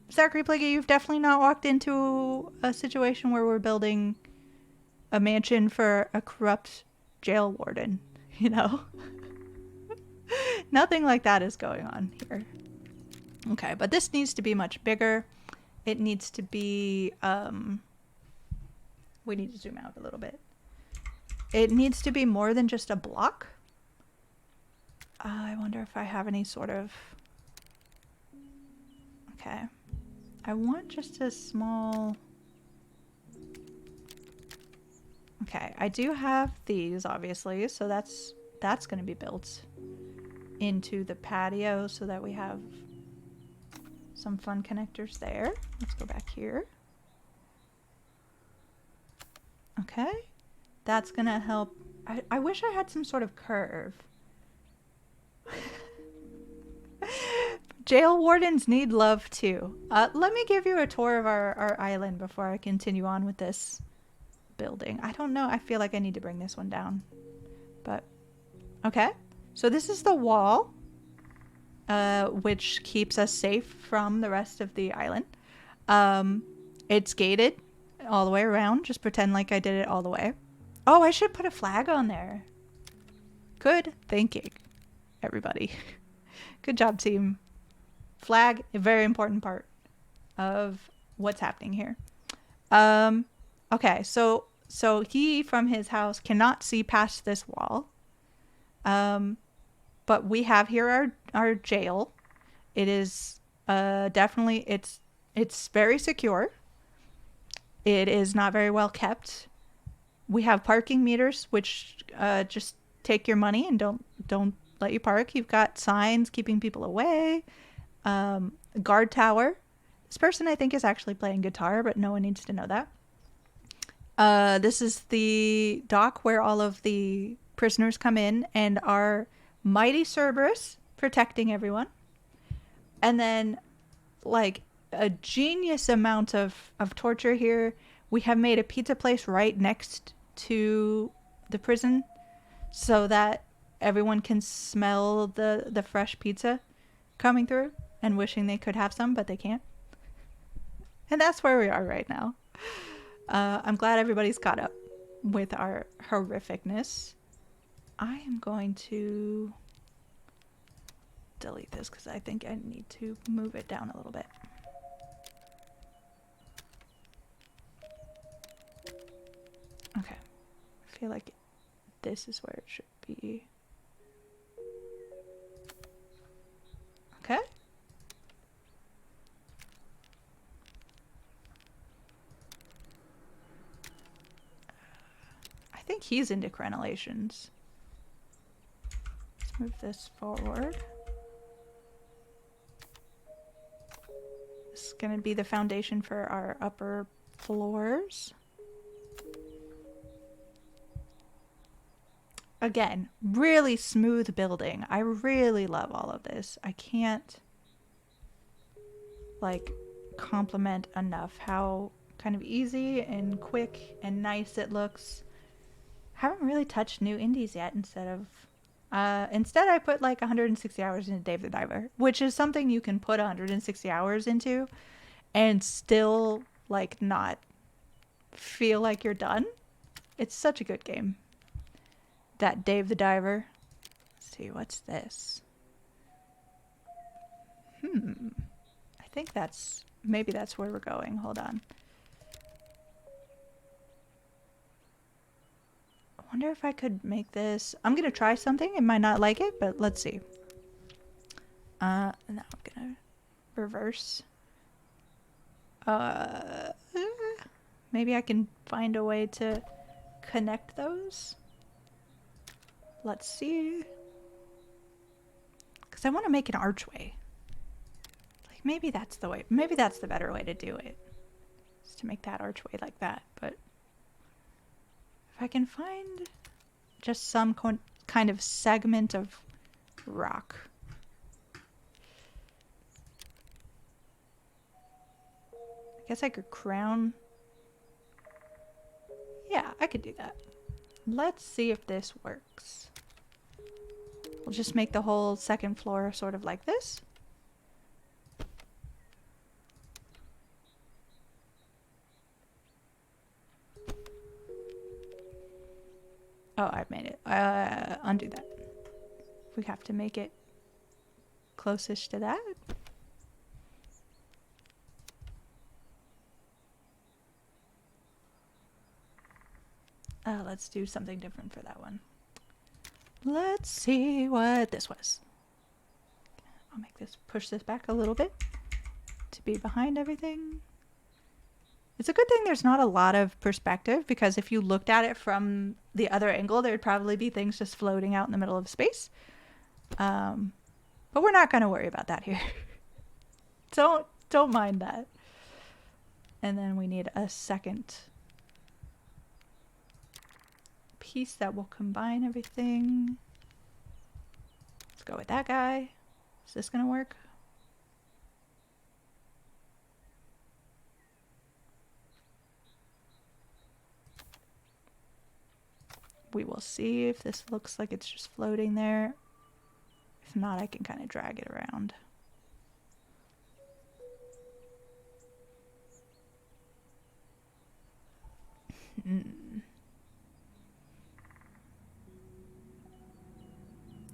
Zachary Pliggy, you've definitely not walked into a situation where we're building a mansion for a corrupt jail warden, you know? Nothing like that is going on here. Okay, but this needs to be much bigger. It needs to be, we need to zoom out a little bit. It needs to be more than just a block. I wonder if I have any sort of... Okay. I want just a small... Okay, I do have these, obviously, so that's going to be built into the patio so that we have some fun connectors there. Let's go back here. Okay, that's going to help. I wish I had some sort of curve. Jail wardens need love too. Let me give you a tour of our island before I continue on with this building. I don't know. I feel like I need to bring this one down. But, okay. So this is the wall, which keeps us safe from the rest of the island. It's gated all the way around. Just pretend like I did it all the way. Oh, I should put a flag on there. Good thinking, everybody. Good job, team. Flag, a very important part of what's happening here. Okay, so he from his house cannot see past this wall. But we have here our jail. It is definitely it's very secure. It is not very well kept. We have parking meters which just take your money and don't let you park. You've got signs keeping people away. Guard tower. This person I think is actually playing guitar, but no one needs to know that. This is the dock where all of the prisoners come in and our mighty Cerberus protecting everyone. And then, like, a genius amount of torture here. We have made a pizza place right next to the prison so that everyone can smell the fresh pizza coming through and wishing they could have some, but they can't. And that's where we are right now. I'm glad everybody's caught up with our horrificness. I am going to delete this because I think I need to move it down a little bit. Okay. I feel like this is where it should be. Okay. I think he's into crenellations. Let's move this forward. This is going to be the foundation for our upper floors. Again, really smooth building. I really love all of this. I can't like compliment enough how kind of easy and quick and nice it looks. Haven't really touched new indies yet. Instead I put like 160 hours into Dave the Diver, which is something you can put 160 hours into and still like not feel like you're done. It's such a good game. That Dave the Diver. Let's see, what's this? I think maybe that's where we're going. Hold on. I wonder if I could make this. I'm gonna try something. It might not like it, but let's see. Now I'm gonna reverse. Maybe I can find a way to connect those. Let's see. Because I want to make an archway. Like maybe that's the way. Maybe that's the better way to do it. Is to make that archway like that. But if I can find just some kind of segment of rock. I guess I could crown. Yeah, I could do that. Let's see if this works. We'll just make the whole second floor sort of like this. Oh, I've made it. Undo that. We have to make it closest to that. Let's do something different for that one. Let's see what this was. I'll make this, push this back a little bit to be behind everything. It's a good thing there's not a lot of perspective, because if you looked at it from the other angle, there'd probably be things just floating out in the middle of space. But we're not going to worry about that here. Don't mind that. And then we need a second piece that will combine everything. Let's go with that guy. Is this gonna work? We will see if this looks like it's just floating there. If not, I can kind of drag it around.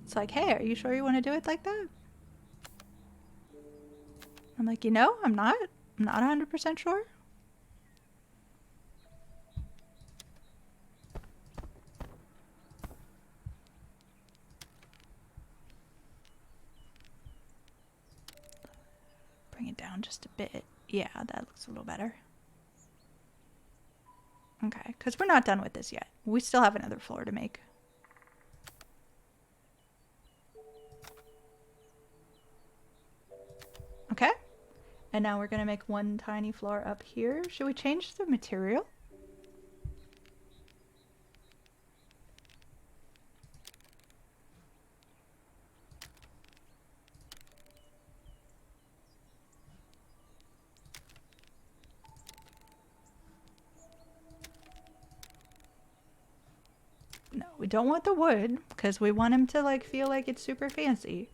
It's like, hey, are you sure you want to do it like that? I'm like, I'm not 100% sure. Bring it down just a bit. Yeah, that looks a little better. Okay, because we're not done with this yet. We still have another floor to make. Okay. And now we're going to make one tiny floor up here. Should we change the material? No, we don't want the wood because we want him to like feel like it's super fancy.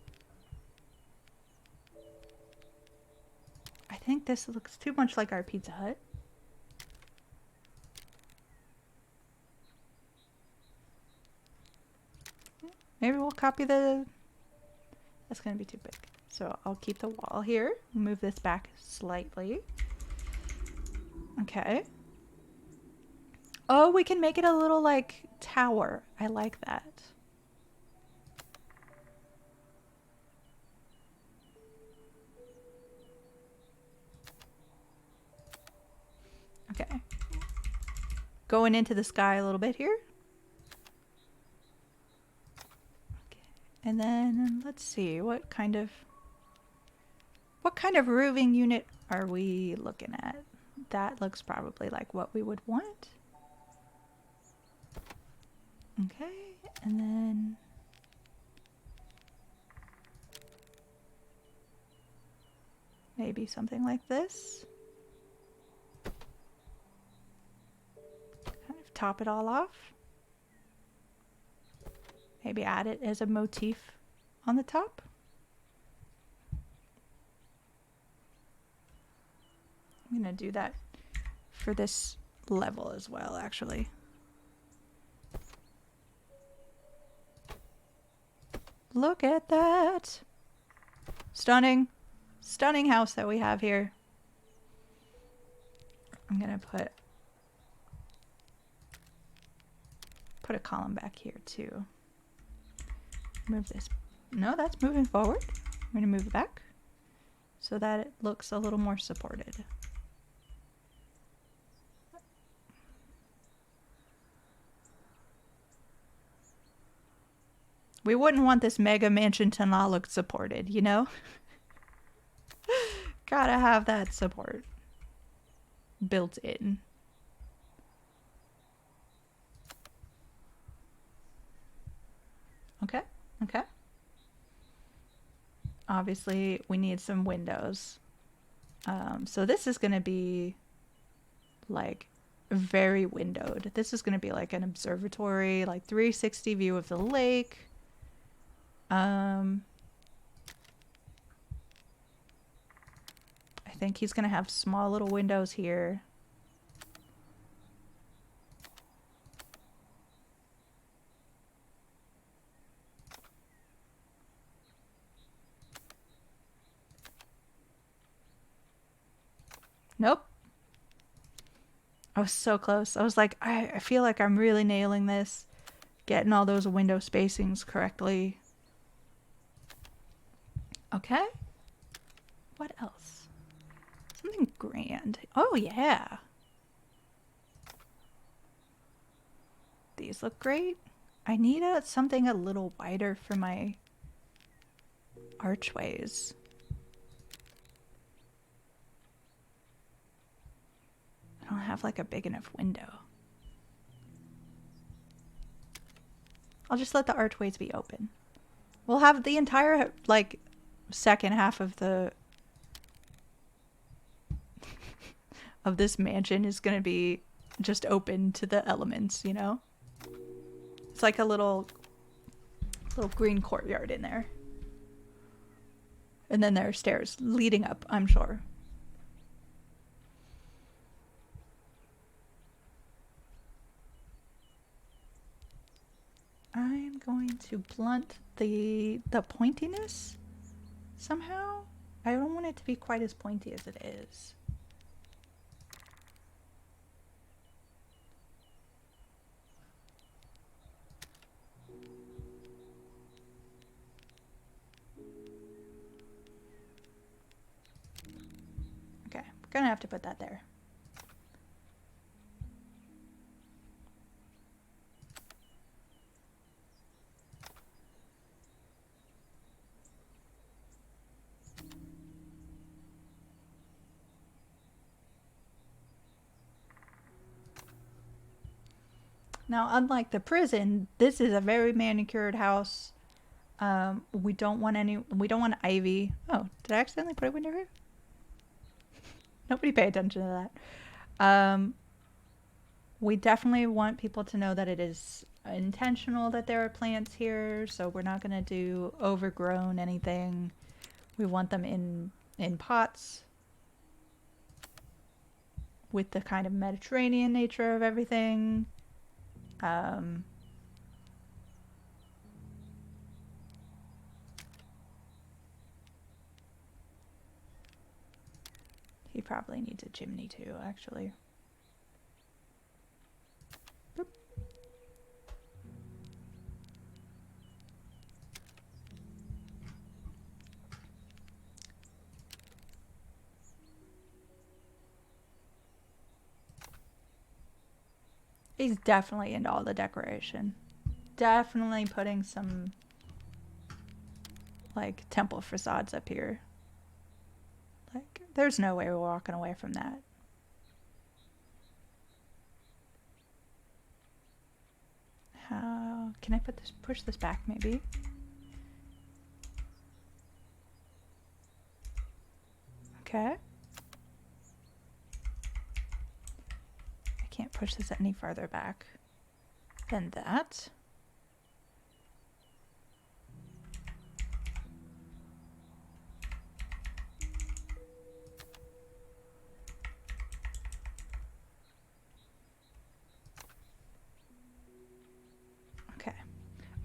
I think this looks too much like our Pizza Hut. Maybe we'll copy the... That's going to be too big. So I'll keep the wall here. Move this back slightly. Okay. Oh, we can make it a little like tower. I like that. Okay. Going into the sky a little bit here. Okay. And then let's see, what kind of roofing unit are we looking at? That looks probably like what we would want. Okay, and then maybe something like this. Kind of top it all off. Maybe add it as a motif on the top. I'm gonna do that for this level as well, actually. Look at that. Stunning, stunning house that we have here. I'm gonna put a column back here too. Move this. No, that's moving forward. I'm gonna move it back so that it looks a little more supported. We wouldn't want this mega mansion to not look supported, you know? Gotta have that support built in. Okay, okay. Obviously, we need some windows. So this is gonna be like very windowed. This is gonna be like an observatory, like 360 view of the lake. I think he's gonna have small little windows here. Nope. I was so close. I was like, I feel like I'm really nailing this. Getting all those window spacings correctly. Okay. What else? Something grand. Oh, yeah. These look great. I need something a little wider for my archways. I don't have like a big enough window. I'll just let the archways be open. We'll have the entire like second half of the of this mansion is going to be just open to the elements, you know? It's like a little green courtyard in there. And then there are stairs leading up, I'm sure. I'm going to blunt the pointiness somehow. I don't want it to be quite as pointy as it is. Okay, we're gonna have to put that there. Now, unlike the prison, this is a very manicured house. We don't want ivy. Oh, did I accidentally put a window here? Nobody pay attention to that. We definitely want people to know that it is intentional that there are plants here, so we're not going to do overgrown anything. We want them in pots with the kind of Mediterranean nature of everything. He probably needs a chimney too, actually. He's definitely into all the decoration. Definitely putting some, like, temple facades up here. Like, there's no way we're walking away from that. How can I push this back maybe? Okay. I can't push this any farther back than that. Okay.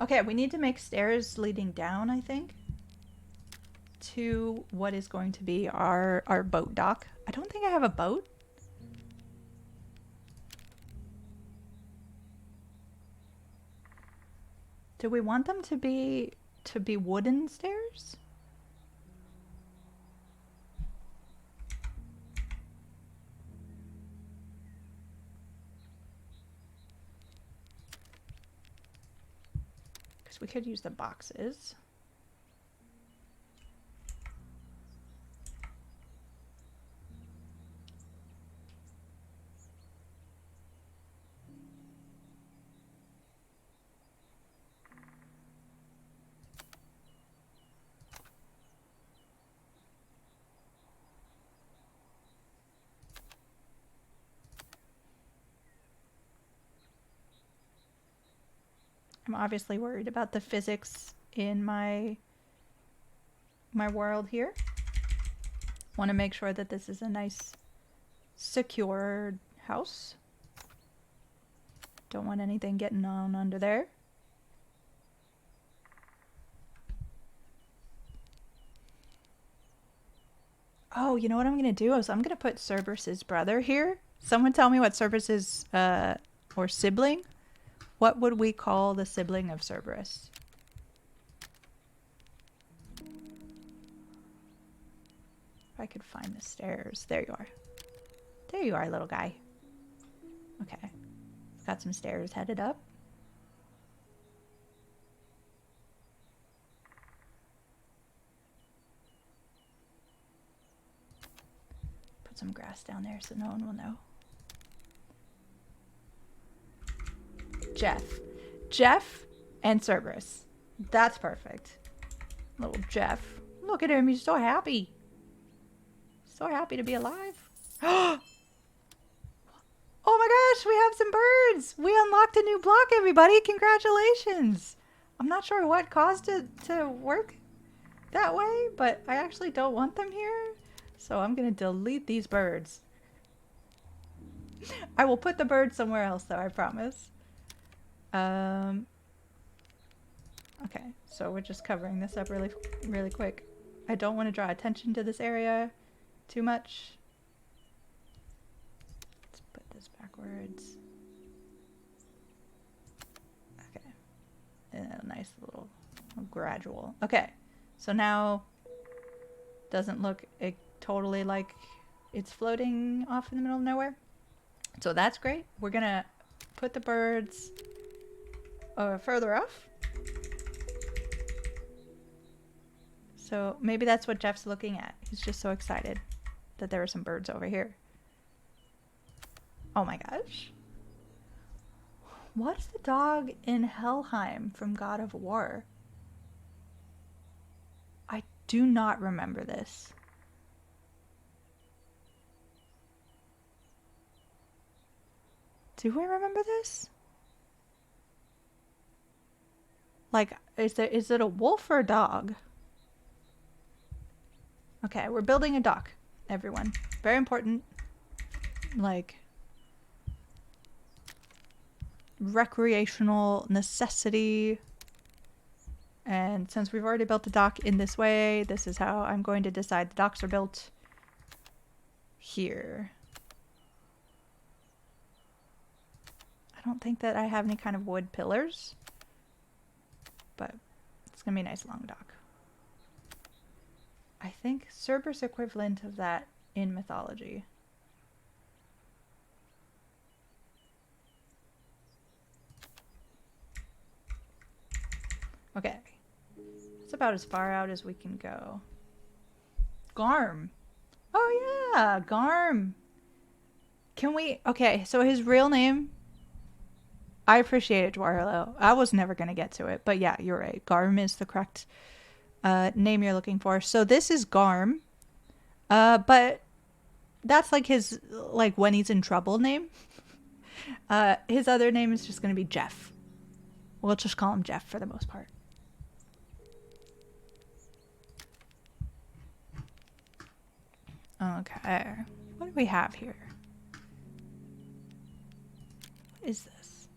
Okay, we need to make stairs leading down, I think, to what is going to be our boat dock. I don't think I have a boat. Do we want them to be wooden stairs? Because we could use the boxes. I'm obviously worried about the physics in my world here. Want to make sure that this is a nice, secure house. Don't want anything getting on under there. Oh, you know what I'm going to do is I'm going to put Cerberus's brother here. Someone tell me what Cerberus's, or sibling. What would we call the sibling of Cerberus? If I could find the stairs. There you are. There you are, little guy. Okay. Got some stairs headed up. Put some grass down there so no one will know. Jeff and Cerberus. That's perfect. Little Jeff. Look at him. He's so happy. So happy to be alive. Oh my gosh, we have some birds. We unlocked a new block, everybody. Congratulations. I'm not sure what caused it to work that way, but I actually don't want them here. So I'm going to delete these birds. I will put the birds somewhere else, though, I promise. Okay, so we're just covering this up really quick. I don't want to draw attention to this area too much. Let's put this backwards. Okay, and a nice little gradual. Okay, so now doesn't look totally like it's floating off in the middle of nowhere. So that's great. We're gonna put the birds further off. So maybe that's what Jeff's looking at. He's just so excited that there are some birds over here. Oh my gosh. What's the dog in Helheim from God of War? I do not remember this. Do we remember this? Like, is it a wolf or a dog? Okay, we're building a dock, everyone. Very important. Like, recreational necessity. And since we've already built the dock in this way, this is how I'm going to decide the docks are built. Here. I don't think that I have any kind of wood pillars, but it's gonna be a nice long dock. I think Cerberus equivalent of that in mythology. Okay. It's about as far out as we can go. Garm. Oh yeah, Garm. Can we... Okay, so his real name... I appreciate it, Dwarlo. I was never going to get to it, but yeah, you're right. Garm is the correct name you're looking for. So this is Garm, but that's like his, like, when he's in trouble name. His other name is just going to be Jeff. We'll just call him Jeff for the most part. Okay. What do we have here? What is this?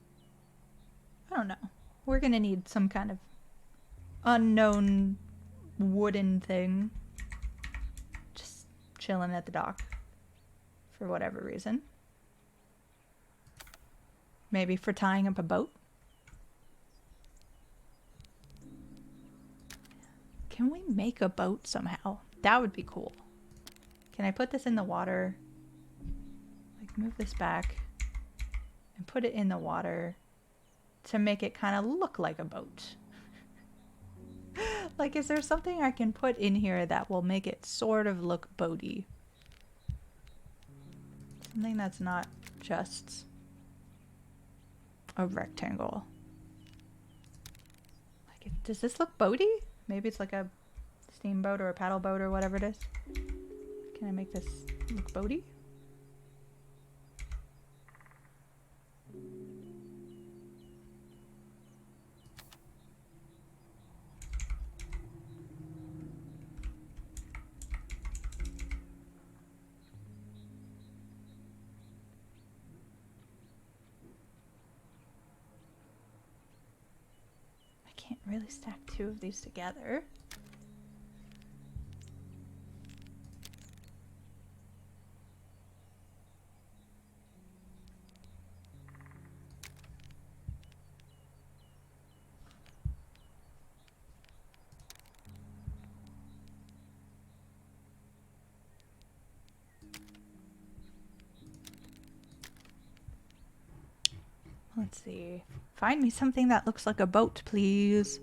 I don't know. We're going to need some kind of unknown wooden thing. Just chilling at the dock. For whatever reason. Maybe for tying up a boat? Can we make a boat somehow? That would be cool. Can I put this in the water? Like, move this back and put it in the water to make it kind of look like a boat. Like, is there something I can put in here that will make it sort of look boaty? Something that's not just a rectangle. Like, does this look boaty? Maybe it's like a steamboat or a paddle boat or whatever it is. Can I make this look boaty? I can't really stack two of these together. Let's see. Find me something that looks like a boat, please.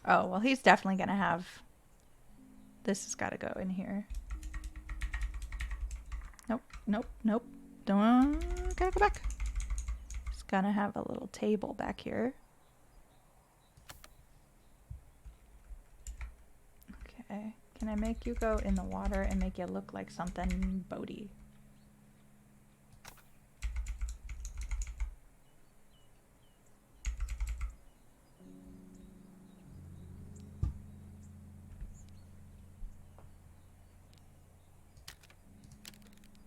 Oh, well, he's definitely gonna have... This has got to go in here. Nope, nope, nope. Don't... Gotta go back. Just gotta have a little table back here. Okay. Can I make you go in the water and make you look like something boaty?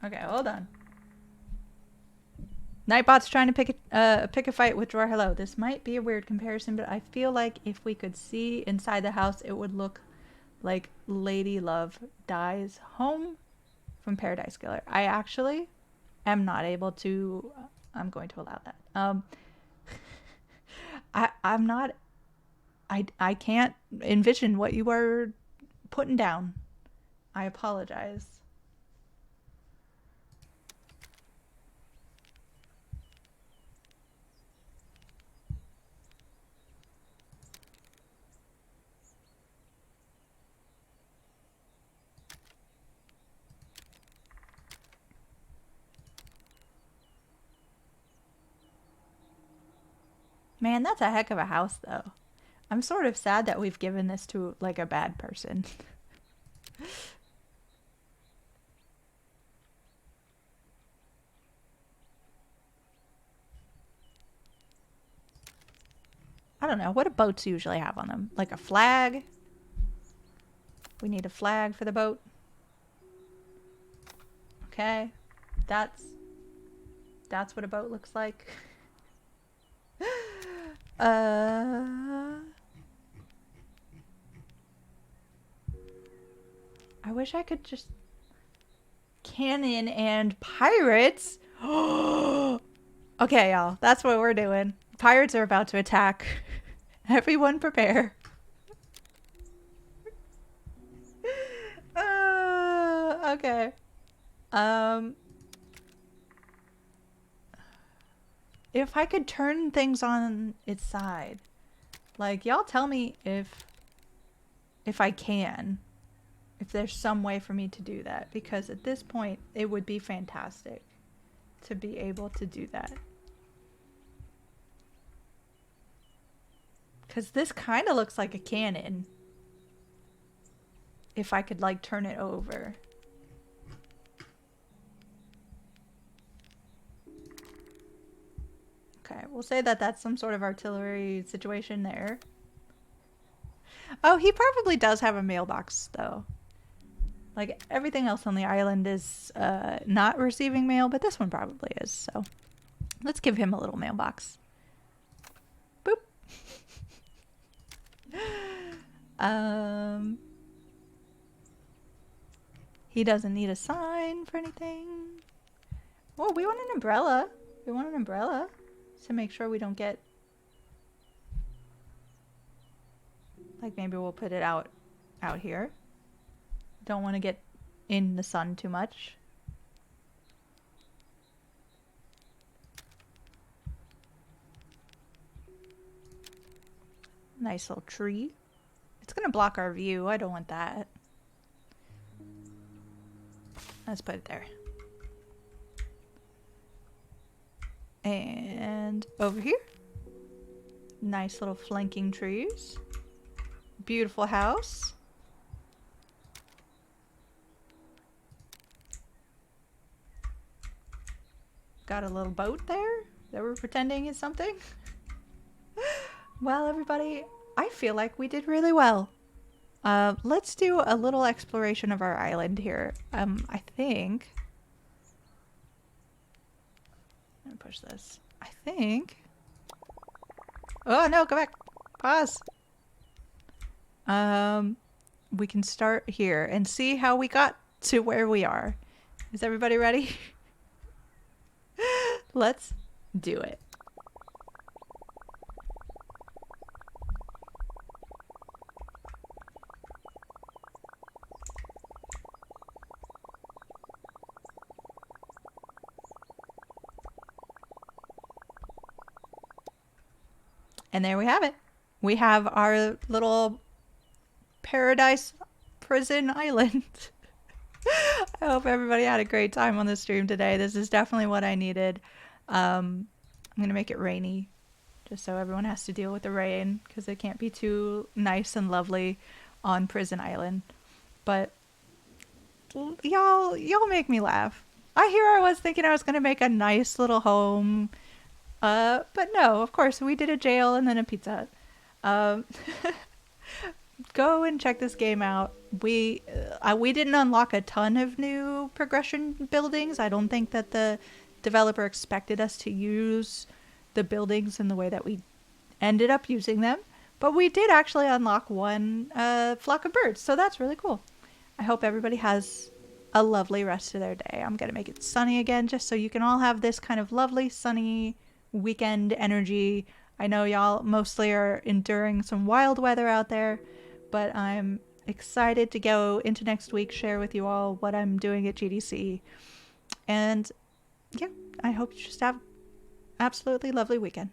Okay, hold on. Nightbot's trying to pick a fight with Drawer Hello. This might be a weird comparison, but I feel like if we could see inside the house, it would look like Lady Love dies home from Paradise Killer. I actually am not able to... I'm going to allow that. I'm not... I can't envision what you are putting down. I apologize. Man, that's a heck of a house, though. I'm sort of sad that we've given this to, like, a bad person. I don't know. What do boats usually have on them? Like a flag? We need a flag for the boat. Okay. That's what a boat looks like. I wish I could just... Cannon and pirates? Okay, y'all. That's what we're doing. Pirates are about to attack. Everyone prepare. Okay. if I could turn things on its side. Like, y'all tell me if I can. If there's some way for me to do that. Because at this point, it would be fantastic to be able to do that. Because this kind of looks like a cannon. If I could, like, turn it over. Okay, we'll say that that's some sort of artillery situation there. Oh, he probably does have a mailbox, though. Like, everything else on the island is not receiving mail, but this one probably is, so let's give him a little mailbox. Boop. He doesn't need a sign for anything. Oh, we want an umbrella. We want an umbrella to make sure we don't get... Like, maybe we'll put it out here. Don't want to get in the sun too much. Nice little tree. It's gonna block our view. I don't want that. Let's put it there. And over here. Nice little flanking trees. Beautiful house. Got a little boat there that we're pretending is something. Well, everybody, I feel like we did really well. Let's do a little exploration of our island here. I think... Let me push this. I think... Oh, no, go back. Pause. We can start here and see how we got to where we are. Is everybody ready? Let's do it. And there we have it. We have our little paradise prison island. I hope everybody had a great time on the stream today. This is definitely what I needed. I'm going to make it rainy just so everyone has to deal with the rain because it can't be too nice and lovely on Prison Island. But y'all make me laugh. I was thinking I was going to make a nice little home. But no, of course, we did a jail and then a Pizza Hut. Go and check this game out. We didn't unlock a ton of new progression buildings. I don't think that the developer expected us to use the buildings in the way that we ended up using them. But we did actually unlock one flock of birds, so that's really cool. I hope everybody has a lovely rest of their day. I'm going to make it sunny again just so you can all have this kind of lovely sunny weekend energy. I know y'all mostly are enduring some wild weather out there, but I'm excited to go into next week, share with you all what I'm doing at GDC. And yeah, I hope you just have absolutely lovely weekend.